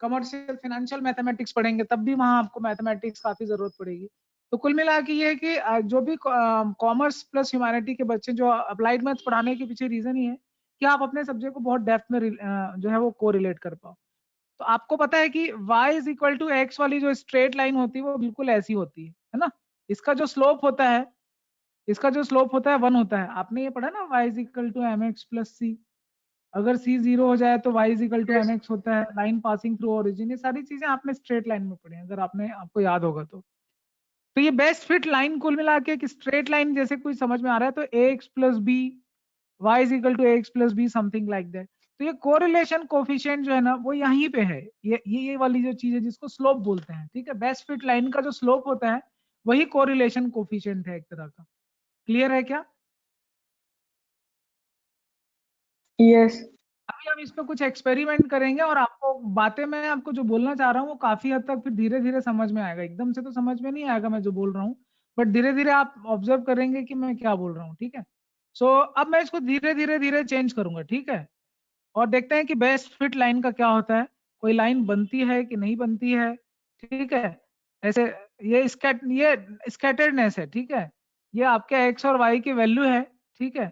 कमर्शियल फाइनेंशियल मैथमेटिक्स पढ़ेंगे तब भी वहां आपको मैथमेटिक्स काफी जरूरत पड़ेगी। तो कुल मिला के ये है कि जो भी कॉमर्स प्लस ह्यूमैनिटी के बच्चे जो अप्लाइड मैथ्स पढ़ाने के पीछे रीजन ही है कि आप अपने सब्जेक्ट को बहुत डेप्थ में जो है वो कोरिलेट कर पाओ। तो आपको पता है कि y is equal to X वाली जो स्ट्रेट लाइन होती है वो बिल्कुल ऐसी होती है ना। इसका जो स्लोप होता है, इसका जो स्लोप होता है 1 होता है। आपने ये पढ़ा ना, y is equal to M X plus C. अगर c 0 हो जाए तो y is equal to M X होता है, लाइन पासिंग थ्रू ओरिजिन। ये सारी चीजें आपने स्ट्रेट लाइन में पढ़ी हैं, अगर आपको याद होगा तो ये बेस्ट फिट लाइन कुल मिला के एक स्ट्रेट लाइन जैसे कोई समझ में आ रहा है, तो ax plus B y is equal to X plus B, something like that. तो ये कोरिलेशन कोफिशिएंट जो है ना वो यहीं पे है, ये वाली जो चीज है जिसको स्लोप बोलते हैं, ठीक है। बेस्ट फिट लाइन का जो स्लोप होता है वही कोरिलेशन कोफिशिएंट है एक तरह का। क्लियर है क्या? Yes. अभी हम इस पे कुछ एक्सपेरिमेंट करेंगे और आपको बातें मैं आपको जो बोलना चाह रहा हूँ वो काफी हद तक फिर धीरे धीरे समझ में आएगा। एकदम से तो समझ में नहीं आएगा मैं जो बोल रहा हूँ, बट धीरे धीरे आप ऑब्जर्व करेंगे कि मैं क्या बोल रहा हूँ, ठीक है। सो अब मैं इसको धीरे धीरे धीरे चेंज करूंगा, ठीक है। और देखते हैं कि बेस्ट फिट लाइन का क्या होता है, कोई लाइन बनती है कि नहीं बनती है, ठीक है। ऐसे ये स्कैटर्डनेस है, ठीक है। ये आपके एक्स और वाई की वैल्यू है, ठीक है।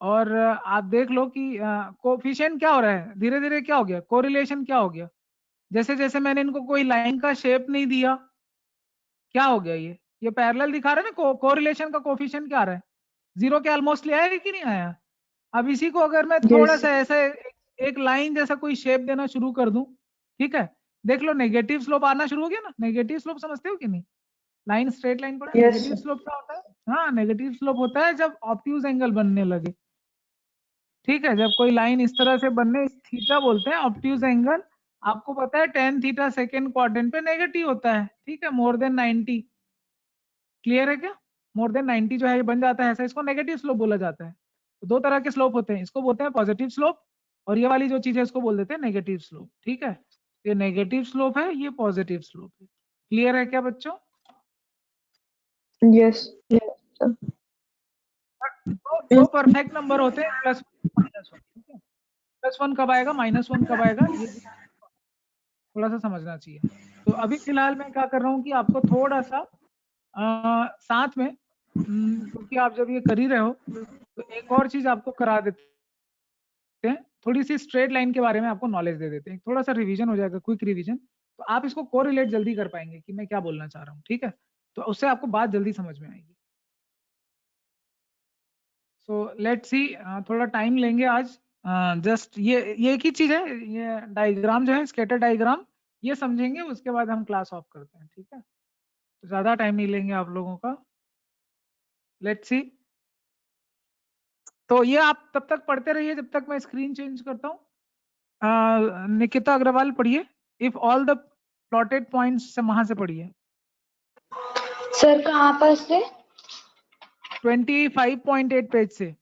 और आप देख लो कि कोफिशिएंट क्या हो रहा है, धीरे धीरे क्या हो गया, कोरिलेशन क्या हो गया। जैसे जैसे मैंने इनको कोई लाइन का शेप नहीं दिया, क्या हो गया, ये पैरेलल दिखा रहा है ना। कोरिलेशन का कोफिशिएंट क्या आ रहा है, 0 के ऑलमोस्ट ले आया कि नहीं आया। अब इसी को अगर मैं थोड़ा Yes. सा ऐसे एक लाइन जैसा कोई शेप देना शुरू कर दूं, ठीक है। देख लो नेगेटिव स्लोप आना शुरू हो गया ना। नेगेटिव स्लोप समझते हो कि नहीं? लाइन स्ट्रेट लाइन पर Yes. नेगेटिव स्लोप क्या होता है? हाँ, नेगेटिव स्लोप होता है जब ऑब्ट्यूज एंगल बनने लगे, ठीक है। जब कोई लाइन इस तरह से बनने, थीटा बोलते हैं ऑब्ट्यूज एंगल। आपको पता है टेन थीटा सेकेंड क्वाड्रेंट पे नेगेटिव होता है, ठीक है, मोर देन 90। क्लियर है क्या? मोर देन 90 जो है ये बन जाता है ऐसा, इसको नेगेटिव स्लोप बोला जाता है। तो दो तरह के स्लोप होते हैं, इसको बोलते हैं पॉजिटिव स्लोप, और ये वाली जो चीज है इसको बोल देते हैं नेगेटिव स्लोप, ठीक है। ये नेगेटिव स्लोप है, ये पॉजिटिव स्लोप है। क्लियर है क्या बच्चों? Yes. Yes, sir. दो परफेक्ट नंबर होते हैं, +1 -1, ठीक है। +1 कब आएगा, -1 कब आएगा, ये थोड़ा सा समझना चाहिए। तो अभी फिलहाल मैं क्या कर रहा हूँ कि आपको थोड़ा सा साथ में, क्योंकि आप जब ये कर ही रहे हो तो एक और चीज आपको करा देते हैं, थोड़ी सी स्ट्रेट लाइन के बारे में आपको नॉलेज दे देते हैं, थोड़ा सा रिवीजन हो जाएगा, क्विक रिवीजन। तो आप इसको कोरिलेट जल्दी कर पाएंगे कि मैं क्या बोलना चाह रहा हूँ, ठीक है। तो उससे आपको बात जल्दी समझ में आएगी। सो लेट्स सी, थोड़ा टाइम लेंगे आज। जस्ट ये एक ही चीज है, ये डायग्राम जो है स्केटर डायग्राम, ये समझेंगे, उसके बाद हम क्लास ऑफ करते हैं, ठीक है। तो ज्यादा टाइम नहीं लेंगे आप लोगों का। Let's see. तो ये आप तब तक पढ़ते रहिए जब तक मैं स्क्रीन चेंज करता हूँ। निकिता अग्रवाल पढ़िए, if all the plotted points से वहां से पढ़िए, सर कहाँ पर से? 25.8 पेज से।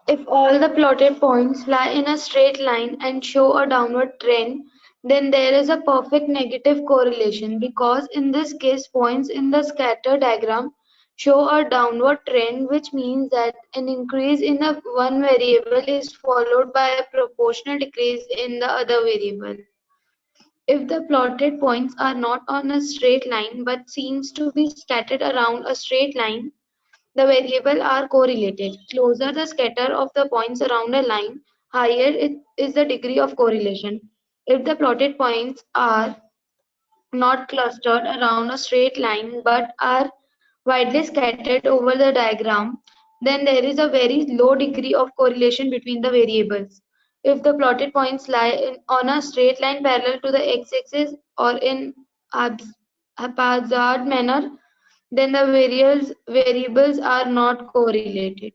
If all the plotted points lie in a straight line and show a downward trend, then there is a perfect negative correlation, because in this case points in the scatter diagram show a downward trend, which means that an increase in the one variable is followed by a proportional decrease in the other variable. If the plotted points are not on a straight line but seems to be scattered around a straight line, the variables are correlated. Closer the scatter of the points around a line, higher is the degree of correlation. If the plotted points are not clustered around a straight line but are widely scattered over the diagram, then there is a very low degree of correlation between the variables. If the plotted points lie on a straight line parallel to the x-axis or in haphazard manner, then the variables are not correlated.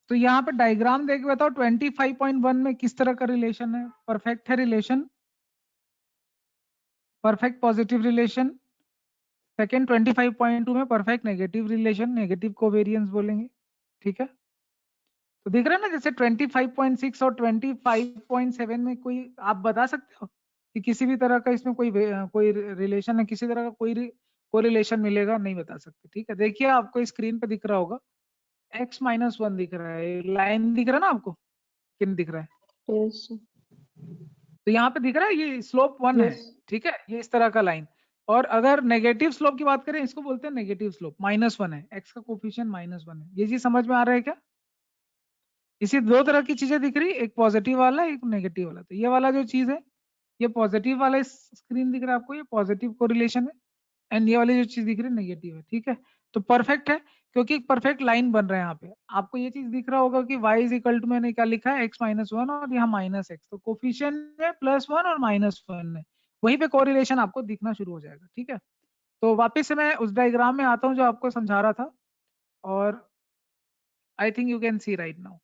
तो यहाँ पे diagram देख के बताओ 25.1 में किस तरह का रिलेशन है? परफेक्ट है relation, perfect positive relation. Second 25.2 में perfect negative relation, negative covariance बोलेंगे, ठीक है। तो दिख रहा है ना, जैसे 25.6 और 25.7 में कोई आप बता सकते हो कि किसी भी तरह का इसमें कोई रिलेशन है, किसी तरह का कोई कोरिलेशन मिलेगा? नहीं बता सकते, ठीक है। देखिए आपको स्क्रीन पे दिख रहा होगा x-1 दिख रहा है, लाइन दिख रहा है ना आपको, किन दिख रहा है? Yes. तो यहाँ पे दिख रहा है ये स्लोप 1 है, ठीक है, ये इस तरह का लाइन। और अगर नेगेटिव स्लोप की बात करें, इसको बोलते हैं नेगेटिव स्लोप, -1 है, x का कोफिशिएंट -1 है। ये चीज समझ में आ रहा है क्या? इसी दो तरह की चीजें दिख रही, एक पॉजिटिव वाला एक नेगेटिव वाला। तो ये वाला जो चीज है, ये पॉजिटिव वाला स्क्रीन दिख रहा है आपको, ये पॉजिटिव कोरिलेशन है, एंड ये वाली जो चीज दिख रही है नेगेटिव है, ठीक है। तो परफेक्ट है क्योंकि एक परफेक्ट लाइन बन रहा है यहाँ पे। आपको ये चीज दिख रहा होगा कि y इक्वल टू मैंने क्या लिखा है, x-1 और यहाँ -x, तो कोफिशिएंट में +1 और -1 है, वहीं पे कोरिलेशन आपको दिखना शुरू हो जाएगा, ठीक है। तो वापस से मैं उस डायग्राम में आता हूँ जो आपको समझा रहा था, और I think you can see right now.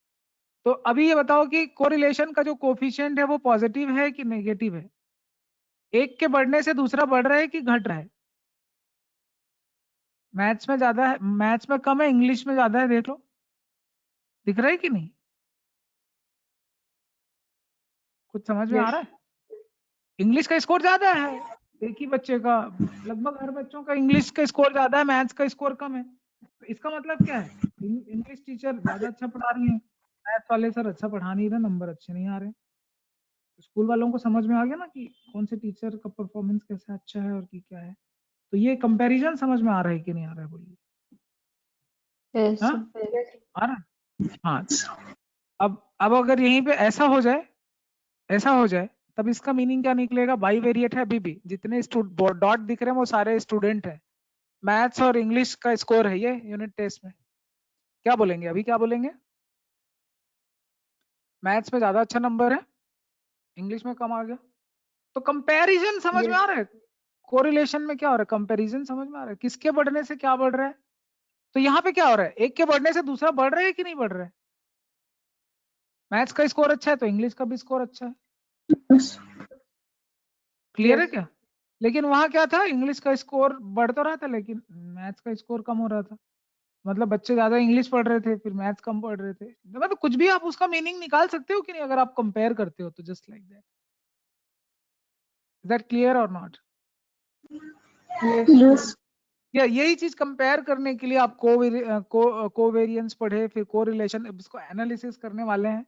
तो अभी ये बताओ कि कोरिलेशन का जो कोफिशिएंट है वो पॉजिटिव है कि नेगेटिव है? एक के बढ़ने से दूसरा बढ़ रहा है कि घट रहा है? मैथ्स में ज्यादा है, मैथ्स में कम है, इंग्लिश में ज्यादा है, देख लो दिख रहा है कि नहीं? कुछ समझ में आ रहा है? इंग्लिश का स्कोर ज्यादा है एक ही बच्चे का, लगभग हर बच्चों का इंग्लिश का स्कोर ज्यादा है, मैथ्स का स्कोर कम है। तो इसका मतलब क्या है? इंग्लिश टीचर ज्यादा अच्छा पढ़ा रही है, मैथ्स वाले सर अच्छा पढ़ा नहीं रहे, नंबर अच्छे नहीं आ रहे। स्कूल वालों को समझ में आ गया ना कि कौन से टीचर का परफॉर्मेंस कैसा अच्छा है और की क्या है। तो ये कंपैरिजन समझ में आ रहा है कि नहीं आ रहा है, बोलिए। Yes. हाँ आ रहा है? हाँ। अब अगर यहीं पे ऐसा हो जाए तब इसका मीनिंग क्या निकलेगा? बाई वेरिएट है अभी भी, जितने डॉट दिख रहे हैं वो सारे स्टूडेंट हैं। मैथ्स और इंग्लिश का स्कोर है ये यूनिट टेस्ट में। क्या बोलेंगे अभी, क्या बोलेंगे? मैथ्स में ज्यादा अच्छा नंबर है, इंग्लिश में कम आ गया। तो कंपैरिजन समझ में आ रहा है? कोरिलेशन में क्या हो रहा है? कंपैरिजन समझ में आ रहा है, किसके बढ़ने से क्या बढ़ रहा है। तो यहाँ पे क्या हो रहा है, एक के बढ़ने से दूसरा बढ़ रहा है कि नहीं बढ़ रहा है? मैथ्स का स्कोर अच्छा है तो इंग्लिश का भी स्कोर अच्छा है, क्लियर है क्या? लेकिन वहां क्या था, इंग्लिश का स्कोर बढ़ तो रहा था लेकिन मैथ्स का स्कोर कम हो रहा था। मतलब बच्चे ज्यादा इंग्लिश पढ़ रहे थे, फिर मैथ्स कम पढ़ रहे थे। मतलब कुछ भी आप उसका मीनिंग निकाल सकते हो कि नहीं, अगर आप कंपेयर करते हो तो, just like that. Is that clear और नॉट? Yes. या यही चीज कंपेयर करने के लिए आप कोवेरियंस पढ़े, फिर कोरिलेशन, इसको एनालिसिस करने वाले हैं,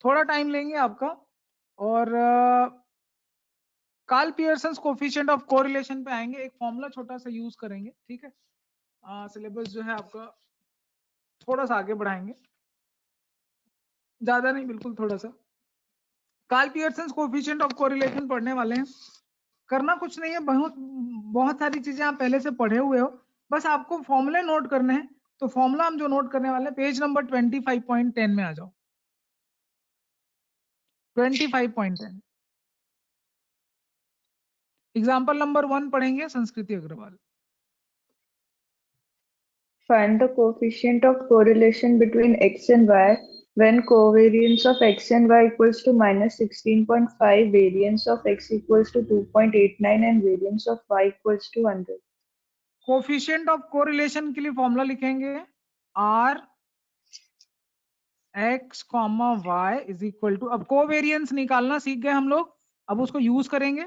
थोड़ा टाइम लेंगे आपका। और Karl Pearson's coefficient of correlation पे आएंगे, एक फॉर्मूला छोटा सा यूज करेंगे, ठीक है। सिलेबस जो है आपका थोड़ा सा आगे बढ़ाएंगे, ज्यादा नहीं, बिल्कुल थोड़ा सा। Karl Pearson's coefficient of correlation पढ़ने वाले हैं। करना कुछ नहीं है, बहुत सारी चीजें आप पहले से पढ़े हुए हो, बस आपको फॉर्मूले नोट करने हैं। तो फॉर्मूला हम जो नोट करने वाले हैं, पेज नंबर 25.10 में आ जाओ। 25.10 एग्जाम्पल नंबर 1 पढ़ेंगे, संस्कृति Agarwal. Find the coefficient of correlation between x and y when covariance of x and y equals to -16.5, variance of x equals to 2.89 and variance of y equals to 100. Coefficient of correlation के लिए formula लिखेंगे, r x, y is equal to, अब covariance निकालना सीख गए हम लोग, अब उसको यूज करेंगे,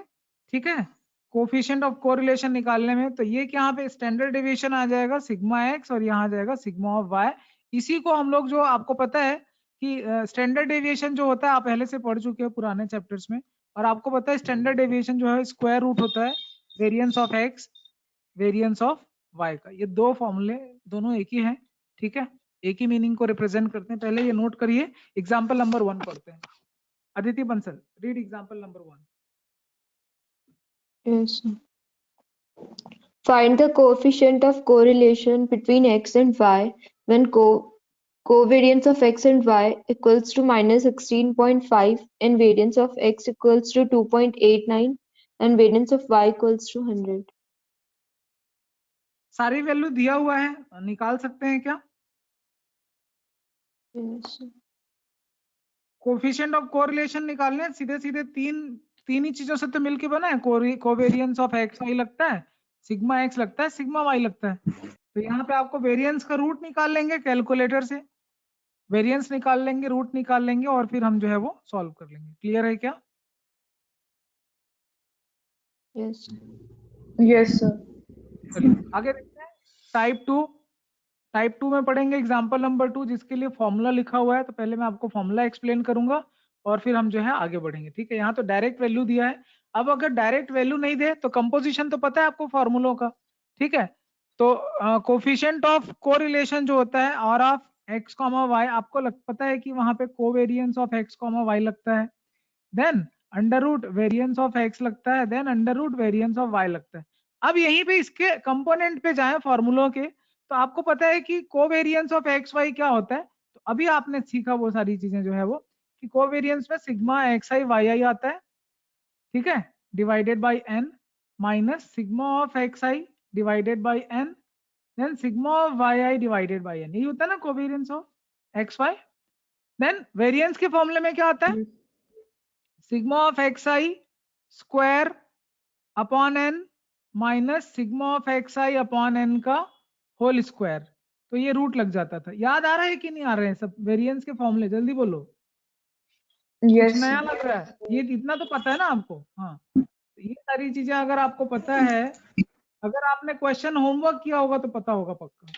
ठीक है। कोफिशिएंट ऑफ कोरिलेशन निकालने में तो ये यहाँ पे स्टैंडर्ड डेविएशन आ जाएगा सिग्मा x और यहाँ आ जाएगा सिग्मा ऑफ y। इसी को हम लोग, जो आपको पता है कि स्टैंडर्ड डेविएशन जो होता है आप पहले से पढ़ चुके हो पुराने चैप्टर्स में, और आपको पता है स्टैंडर्ड डेविएशन जो है स्क्वायर रूट होता है variance of X variance of Y का। ये दो फॉर्मूले दोनों एक ही हैं, ठीक है, एक ही मीनिंग को रिप्रेजेंट करते हैं। पहले ये नोट करिए। एग्जाम्पल नंबर 1 पढ़ते हैं। Aditi Bansal, read example number 1। Yes. Find the coefficient of correlation between x and y when covariance of x and y equals to -16.5 and variance of x equals to 2.89 and variance of y equals to 100. सारी value दिया हुआ है, निकाल सकते हैं क्या? Yes. Coefficient of correlation निकालने हैं, सीधे सीधे तीन ही चीजों से तो मिलके बना है। कोवेरियंस ऑफ एक्स वाई लगता है, सिग्मा एक्स लगता है, सिग्मा वाई लगता है। तो यहाँ पे आपको वेरिएंस का रूट निकाल लेंगे कैलकुलेटर से, वेरिएंस निकाल लेंगे, रूट निकाल लेंगे और फिर हम जो है वो सॉल्व कर लेंगे। क्लियर है क्या? Yes. Yes, sir. चलिए आगे देखते हैं। टाइप 2 में पढ़ेंगे एग्जाम्पल नंबर 2 जिसके लिए फॉर्मूला लिखा हुआ है। तो पहले मैं आपको फॉर्मूला एक्सप्लेन करूंगा और फिर हम जो है आगे बढ़ेंगे, ठीक है। यहाँ तो डायरेक्ट वैल्यू दिया है। अब अगर डायरेक्ट वैल्यू नहीं दे तो कंपोजिशन तो पता है आपको फॉर्मूलों का, ठीक है। तो कोफिशिएंट ऑफ कोरिलेशन जो होता है R of X comma Y, आपको पता है कि वहां पे covariance of X comma Y लगता है, then under root variance of X लगता है, then under root variance of Y लगता है। अब यहीं पे इसके कंपोनेंट पे जाएं फॉर्मूलों के, तो आपको पता है कि कोवेरियंस ऑफ एक्स वाई क्या होता है। तो अभी आपने सीखा वो सारी चीजें जो है वो, कि कोवेरियंस में sigma X I Y I आता है, ठीक है, divided by N minus sigma of X I divided by N then sigma of Y I divided by N. यही होता है ना covariance of X Y. Then variance के फॉर्मूले में क्या आता है? Sigma of X I square upon N minus sigma of X I upon N का होल स्क्वायर। तो ये रूट लग जाता था। याद आ रहा है कि नहीं आ रहे हैं सब वेरिएंस के फॉर्मूले? जल्दी बोलो, कुछ Yes, नया sir. लग रहा है? ये इतना तो पता है ना आपको? हाँ, तो ये सारी चीजें अगर आपको पता है, अगर आपने क्वेश्चन होमवर्क किया होगा तो पता होगा पक्का,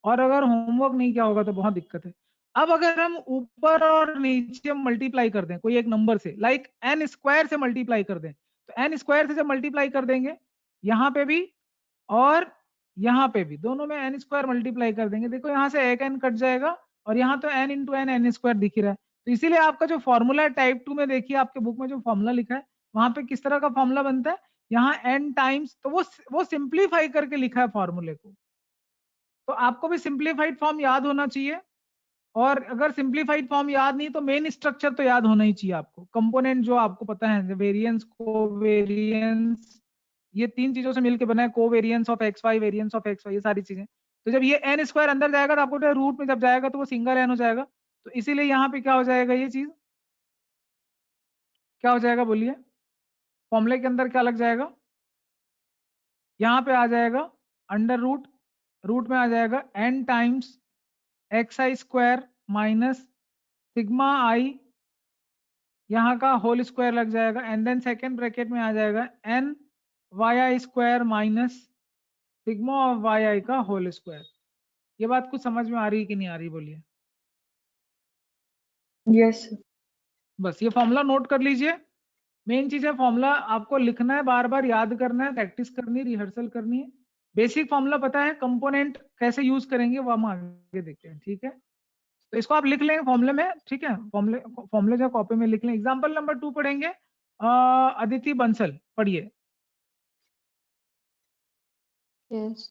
और अगर होमवर्क नहीं किया होगा तो बहुत दिक्कत है। अब अगर हम ऊपर और नीचे मल्टीप्लाई कर दें कोई एक नंबर से, लाइक एन स्क्वायर से मल्टीप्लाई कर दें, तो एन स्क्वायर से जब मल्टीप्लाई कर देंगे यहाँ पे भी और यहाँ पे भी, दोनों में एन स्क्वायर मल्टीप्लाई कर देंगे, देखो यहाँ से एक एन कट जाएगा और यहाँ तो N into N N square दिख रहा है। तो इसीलिए आपका जो फॉर्मूला है टाइप 2 में, देखिए आपके बुक में जो फॉर्मूला लिखा है वहां पे किस तरह का फॉर्मूला बनता है, यहाँ एन टाइम्स, तो वो सिंप्लीफाई करके लिखा है फॉर्मूले को। तो आपको भी सिंप्लीफाइड फॉर्म याद होना चाहिए, और अगर सिंप्लीफाइड फॉर्म याद नहीं तो मेन स्ट्रक्चर तो याद होना ही चाहिए आपको। कंपोनेंट जो आपको पता है, वेरिएंस, कोवेरिएंस, ये तीन चीजों से मिलकर बना है covariance of X Y, variance of X Y, ये सारी चीजें। तो जब ये एन स्क्वायर अंदर जाएगा तो आपको रूट में जब जाएगा तो वो सिंगल एन हो जाएगा। तो इसीलिए यहाँ पे क्या हो जाएगा, ये चीज क्या हो जाएगा बोलिए, फॉर्मूले के अंदर क्या लग जाएगा, यहाँ पे आ जाएगा अंडर रूट, रूट में आ जाएगा N times x I square minus sigma आई यहाँ का होल स्क्वायर लग जाएगा, एंड देन सेकेंड ब्रैकेट में आ जाएगा N Y I square minus sigma of Y I का होल स्क्वायर। ये बात कुछ समझ में आ रही है कि नहीं आ रही बोलिए? Yes, sir. बस ये फॉर्मूला नोट कर लीजिए। मेन चीज है फॉर्मूला आपको लिखना है, बार बार याद करना है, प्रैक्टिस करनी है, रिहर्सल करनी है। बेसिक फॉर्मूला पता है, कंपोनेंट कैसे यूज करेंगे वो हम आगे देखते हैं, ठीक है। तो इसको आप लिख लेंगे फॉर्मूले में, ठीक है, फॉर्मूले जो कॉपी में लिख लें। एग्जाम्पल नंबर 2 पढ़ेंगे। अदिति बंसल पढ़िए। Yes.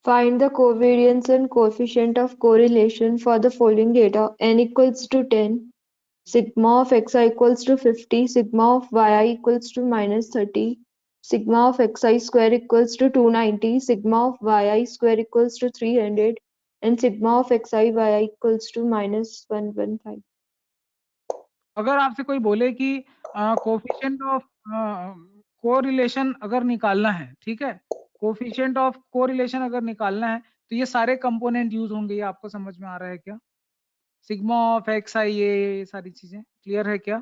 Find the covariance and coefficient of correlation for the following data: n equals to 10, sigma of xi equals to 50, sigma of yi equals to -30, sigma of xi square equals to 290, sigma of yi square equals to 300, and sigma of xi yi equals to -115. अगर आपसे कोई बोले कि coefficient of correlation अगर निकालना है, ठीक है, कोफिशिएंट ऑफ कोरिलेशन अगर निकालना है तो ये सारे कंपोनेंट यूज होंगे। ये आपको समझ में आ रहा है क्या? सिग्मा ऑफ एक्स आई, ये सारी चीजें क्लियर है क्या?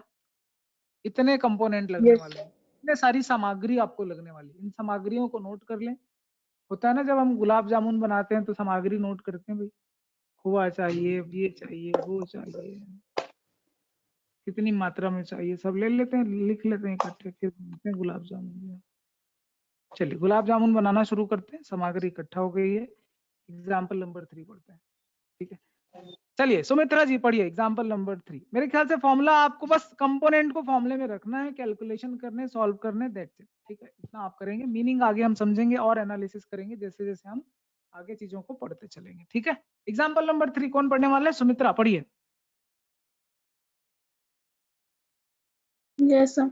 इतने कंपोनेंट लगने Yes, वाले हैं, इतने सारी सामग्री आपको लगने वाली। इन सामग्रियों को नोट कर लें। होता है ना जब हम गुलाब जामुन बनाते हैं तो सामग्री नोट करते हैं भाई, खोआ चाहिए, ये चाहिए, वो चाहिए, कितनी मात्रा में चाहिए सब ले लेते हैं, लिख लेते हैं इकट्ठे, फिर बनाते हैं गुलाब जामुन। चलिए गुलाब जामुन बनाना शुरू करते हैं। सामग्री इकट्ठा हो गई है। एग्जाम्पल नंबर 3 पढ़ते हैं। ठीक है, चलिए सुमित्रा जी पढ़िए एग्जाम्पल नंबर 3। मेरे ख्याल से फॉर्मूला आपको बस कंपोनेंट को फॉर्मूले में रखना है, कैलकुलेशन करने, सॉल्व करने, दैट्स इट। ठीक है, इतना आप करेंगे, मीनिंग आगे हम समझेंगे और एनालिसिस करेंगे जैसे जैसे हम आगे चीजों को पढ़ते चलेंगे। ठीक है, एग्जाम्पल नंबर 3 कौन पढ़ने वाला है? सुमित्रा पढ़िए। Yes, sir.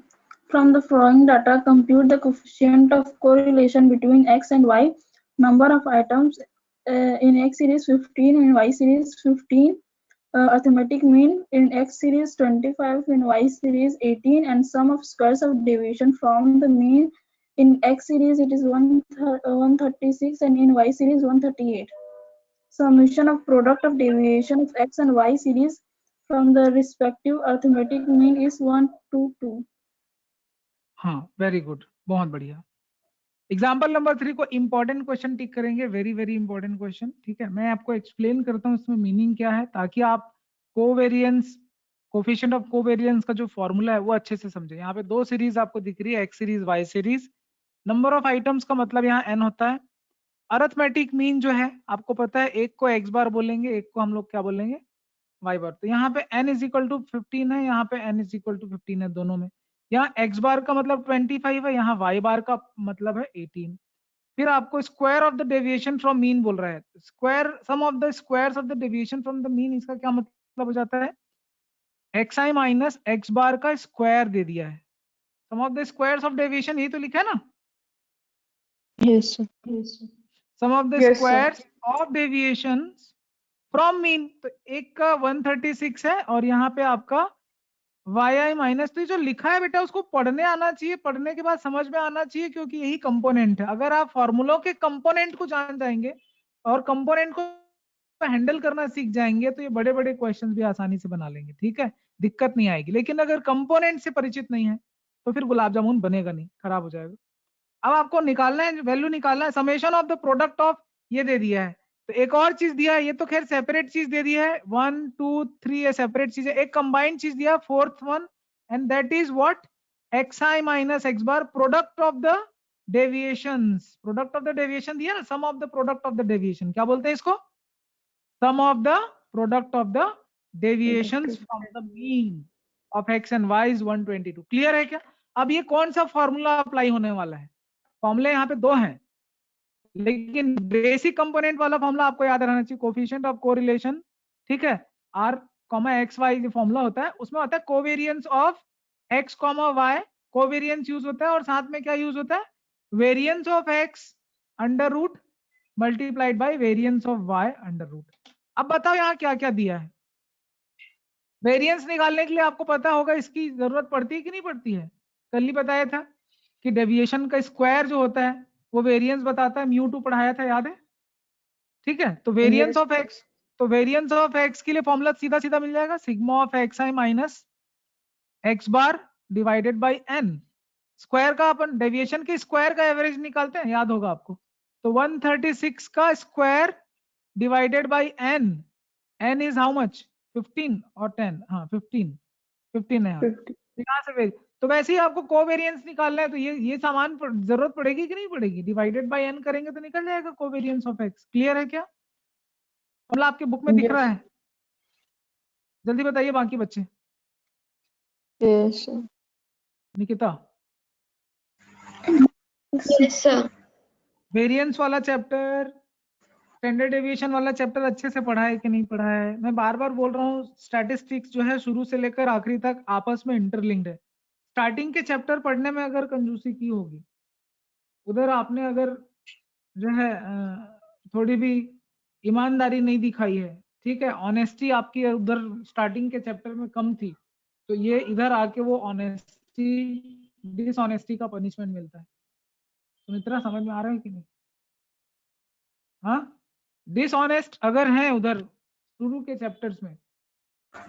From the following data, compute the coefficient of correlation between X and Y. Number of items in X series 15, in Y series 15. Arithmetic mean in X series 25, in Y series 18, and sum of squares of deviation from the mean. In X series it is 136, and in Y series 138. Summation of product of deviation of X and Y series from the respective arithmetic mean is 1 to 2. हाँ, very good, बहुत बढ़िया। Example number 3 को important question टिक करेंगे, very very important question. ठीक है, मैं आपको explain करता हूँ इसमें मीनिंग क्या है, ताकि आप कोवेरिएंस, कोफिशिएंट ऑफ कोवेरिएंस का जो फॉर्मूला है वो अच्छे से समझे। यहाँ पे दो सीरीज आपको दिख रही है, X series, Y series. Number of items का मतलब यहाँ एन होता है। अरिथमेटिक मीन जो है आपको पता है, एक को एक्स बार बोलेंगे, एक को हम लोग क्या बोलेंगे, वाई बार। तो यहाँ पे n इज इक्वल टू 15 है, यहाँ पे n इज इक्वल टू 15 है दोनों में। यहाँ x बार का मतलब 25 है, यहाँ y बार का मतलब है 18। फिर आपको square of the deviation from mean बोल रहा है। Square, sum of the squares of the deviation from the mean, इसका क्या मतलब हो जाता है, xi माइनस x बार का स्क्वायर दे दिया है। Sum of the squares of deviation, यही तो लिखा है ना, Yes, sir. Sum of the Yes, sir. Squares of deviation from mean. तो एक का 136 है और यहाँ पे आपका yi माइनस। तो जो लिखा है बेटा उसको पढ़ने आना चाहिए, पढ़ने के बाद समझ में आना चाहिए, क्योंकि यही कंपोनेंट है। अगर आप फॉर्मूलों के कंपोनेंट को जान जाएंगे और कंपोनेंट को हैंडल करना सीख जाएंगे तो ये बड़े बड़े क्वेश्चंस भी आसानी से बना लेंगे। ठीक है, दिक्कत नहीं आएगी। लेकिन अगर कंपोनेंट से परिचित नहीं है तो फिर गुलाब जामुन बनेगा नहीं, खराब हो जाएगा। अब आपको निकालना है, वैल्यू निकालना है, summation of the product of, ये दे दिया है। तो एक और चीज दिया है, ये तो खैर सेपरेट चीज दे दी है, 1 2 3 ये सेपरेट चीज है। एक कंबाइंड चीज दिया, fourth one, and that is what, xi minus x bar, product of the deviations. Product of the deviation दिया ना, sum of the product of the deviation, क्या बोलते हैं इसको, sum of the product of the deviations from the mean of x and y is 122। Clear है क्या? अब ये कौन सा फॉर्मूला अप्लाई होने वाला है? फॉर्मूले यहाँ पे दो हैं, लेकिन बेसिक कंपोनेंट वाला फॉर्मूला आपको याद रहना चाहिए, कोफिशिएंट ऑफ कोरिलेशन। ठीक है, r एक्स वाई जो फॉर्मूला होता है उसमें होता है covariance of x y, covariance use होता है, और साथ में क्या यूज होता है, variance of x under root multiplied by variance of y under root. अब बताओ यहाँ क्या क्या दिया है। वेरिएंस निकालने के लिए आपको पता होगा इसकी जरूरत पड़ती है कि नहीं पड़ती है, कल ही बताया था कि डेविएशन का स्क्वायर जो होता है वो वेरिएंस बताता है, म्यू टू पढ़ाया था, याद है? ठीक है, तो वेरिएंस ऑफ x, तो वेरिएंस ऑफ x के लिए फॉर्मूला सीधा सीधा मिल जाएगा, sigma of xi minus x bar divided by n। Square का अपन डेविएशन के स्क्वायर का एवरेज निकालते हैं, याद होगा आपको। तो 136 का square divided by n, n is how much, 15 और 10, हाँ 15 है यहाँ। 50. यहाँ से तो वैसे ही आपको कोवेरिएंस निकालना है, तो ये सामान जरूरत पड़ेगी कि नहीं पड़ेगी, डिवाइडेड बाय n करेंगे तो निकल जाएगा कोवेरिएंस ऑफ x। क्लियर है क्या? मतलब आपके बुक में दिख रहा है? जल्दी बताइए बाकी बच्चे। Yes, sir. Nikita, Yes, sir. Variance वाला चैप्टर, स्टैंडर्ड डेविएशन वाला चैप्टर अच्छे से पढ़ा है कि नहीं पढ़ा है? मैं बार बार बोल रहा हूँ, स्टैटिस्टिक्स जो है शुरू से लेकर आखिरी तक आपस में इंटरलिंक्ड है। स्टार्टिंग के चैप्टर पढ़ने में अगर कंजूसी की होगी, उधर आपने अगर जो है थोड़ी भी ईमानदारी नहीं दिखाई है, ठीक है, ऑनेस्टी आपकी उधर स्टार्टिंग के चैप्टर में कम थी, तो ये इधर आके वो ऑनेस्टी, डिसऑनेस्टी का पनिशमेंट मिलता है। सुमित्रा समझ में आ रहा है कि नहीं? हाँ, डिसऑनेस्ट अगर है उधर शुरू के चैप्टर्स में,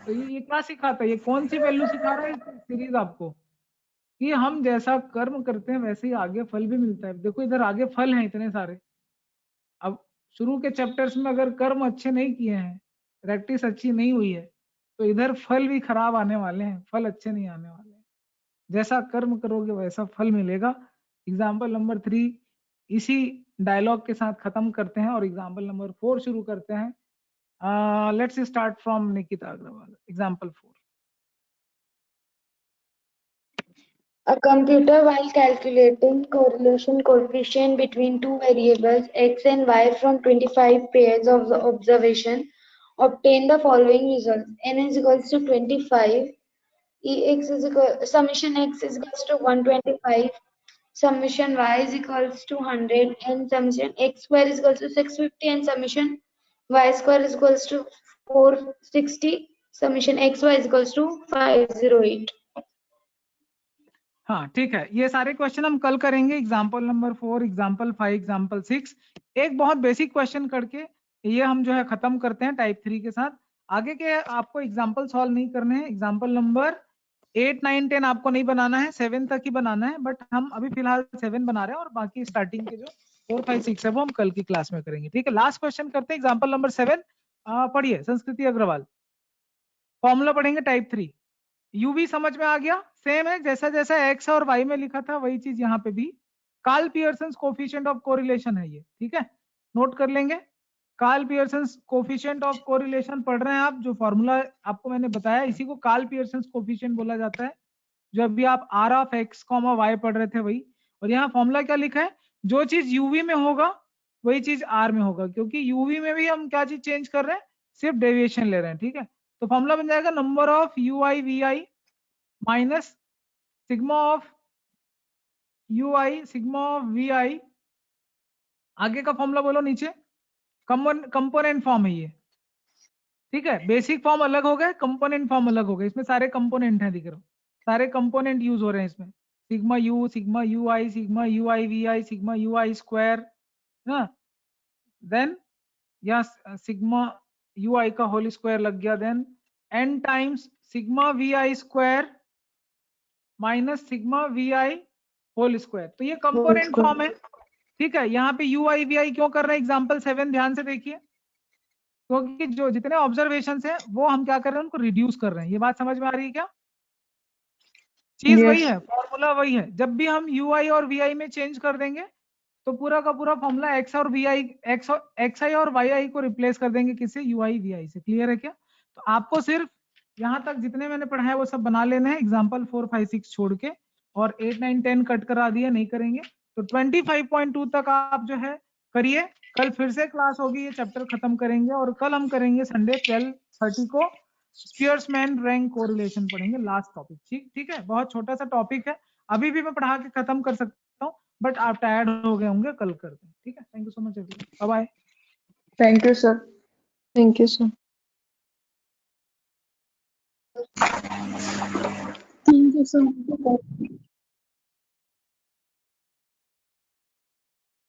तो ये क्या सिखाता है, ये कौन सी वैल्यू सिखा रहा है सीरीज आपको, कि हम जैसा कर्म करते हैं वैसे ही आगे फल भी मिलता है। देखो इधर आगे फल हैं इतने सारे। अब शुरू के चैप्टर्स में अगर कर्म अच्छे नहीं किए हैं प्रैक्टिस अच्छी नहीं हुई है तो इधर फल भी खराब आने वाले हैं, फल अच्छे नहीं आने वाले हैं। जैसा कर्म करोगे वैसा फल मिलेगा। एग्जाम्पल नंबर 3 इसी डायलॉग के साथ खत्म करते हैं और एग्जाम्पल नंबर 4 शुरू करते हैं। Let's start from Nikita Agarwal. Example 4। A computer, while calculating correlation coefficient between two variables x and y from 25 pairs of the observation, obtain the following results. N is equals to 25, Ex is equal, summation x is equals to 125, summation y is equals to 100, and summation x square is equals to 650, and summation y square is equals to 460, summation xy is equals to 508. हाँ ठीक है, ये सारे question हम कल करेंगे। Example number 4, example 5, example 6। एक बहुत बेसिक क्वेश्चन करके ये हम जो है खत्म करते हैं टाइप 3 के साथ। आगे के आपको एग्जाम्पल सॉल्व नहीं करने हैं। एग्जाम्पल नंबर 8, 9, 10 आपको नहीं बनाना है, 7 तक ही बनाना है। बट हम अभी फिलहाल 7 बना रहे हैं और बाकी स्टार्टिंग के जो 4, 5, 6 है वो हम कल की क्लास में करेंगे। ठीक है, लास्ट क्वेश्चन करते हैं। एग्जाम्पल नंबर 7 पढ़िए, संस्कृति अग्रवाल। फॉर्मूला पढ़ेंगे टाइप 3। यूवी समझ में आ गया? सेम है, जैसा जैसा एक्स और वाई में लिखा था वही चीज यहाँ पे भी। Karl Pearson's coefficient of correlation है ये। ठीक है, नोट कर लेंगे। Karl Pearson's coefficient of correlation पढ़ रहे हैं आप। जो फॉर्मूला आपको मैंने बताया इसी को कार्ल पियर्सन्स कोफिशिएंट बोला जाता है। जो अभी आप आर ऑफ एक्स वाई पढ़ रहे थे वही। और यहाँ फॉर्मूला क्या लिखा है? जो चीज यूवी में होगा वही चीज आर में होगा, क्योंकि यूवी में भी हम क्या चीज चेंज कर रहे हैं, सिर्फ डेविएशन ले रहे हैं। ठीक है, तो फॉर्मूला बन जाएगा number of U I V I minus sigma of U I sigma of V I. आगे का फॉर्मूला बोलो नीचे। कंपोनेंट फॉर्म है ये। ठीक है, बेसिक फॉर्म अलग हो गए, कंपोनेंट फॉर्म अलग हो गए। इसमें सारे कंपोनेंट हैं, दिख रहे हो, सारे कंपोनेंट यूज हो रहे हैं इसमें। Sigma U I sigma U I V I sigma U I square, then या सिग्मा यू आई का होल स्क्वायर लग गया, then N times sigma V I square minus sigma V I whole square. तो ये component form है। ठीक है, यहाँ पे यू आई वी आई क्यों कर रहे हैं? एग्जाम्पल 7 ध्यान से देखिए, क्योंकि जो जितने ऑब्जर्वेशन है वो हम क्या कर रहे हैं, उनको रिड्यूस कर रहे हैं। ये बात समझ में आ रही है क्या? चीज Yes. वही है, फॉर्मूला वही है। जब भी हम यू आई और वी आई में चेंज कर देंगे तो पूरा का पूरा फॉर्मूला एक्स और वी आई एक्स आई और वाई आई को रिप्लेस कर देंगे किससे? यू आई वी आई से। क्लियर है क्या? तो आपको सिर्फ यहाँ तक जितने मैंने पढ़ा है वो सब बना लेना है, एग्जाम्पल 4, 5, 6 छोड़ के। और 8, 9, 10 कट करा दिया, नहीं करेंगे। तो 25.2 तक आप जो है करिए। कल फिर से क्लास होगी, ये चैप्टर खत्म करेंगे। और कल हम करेंगे संडे 12:30 को स्पियर्समैन रैंक कोरिलेशन पढ़ेंगे, लास्ट टॉपिक। ठीक है, बहुत छोटा सा टॉपिक है, अभी भी मैं पढ़ा के खत्म कर सकता हूँ, बट आप टायर्ड हो गए होंगे, कल करते हैं। ठीक है, thank you so much everyone, bye bye. Thank you, sir. Thank you, sir. Thank you, sir.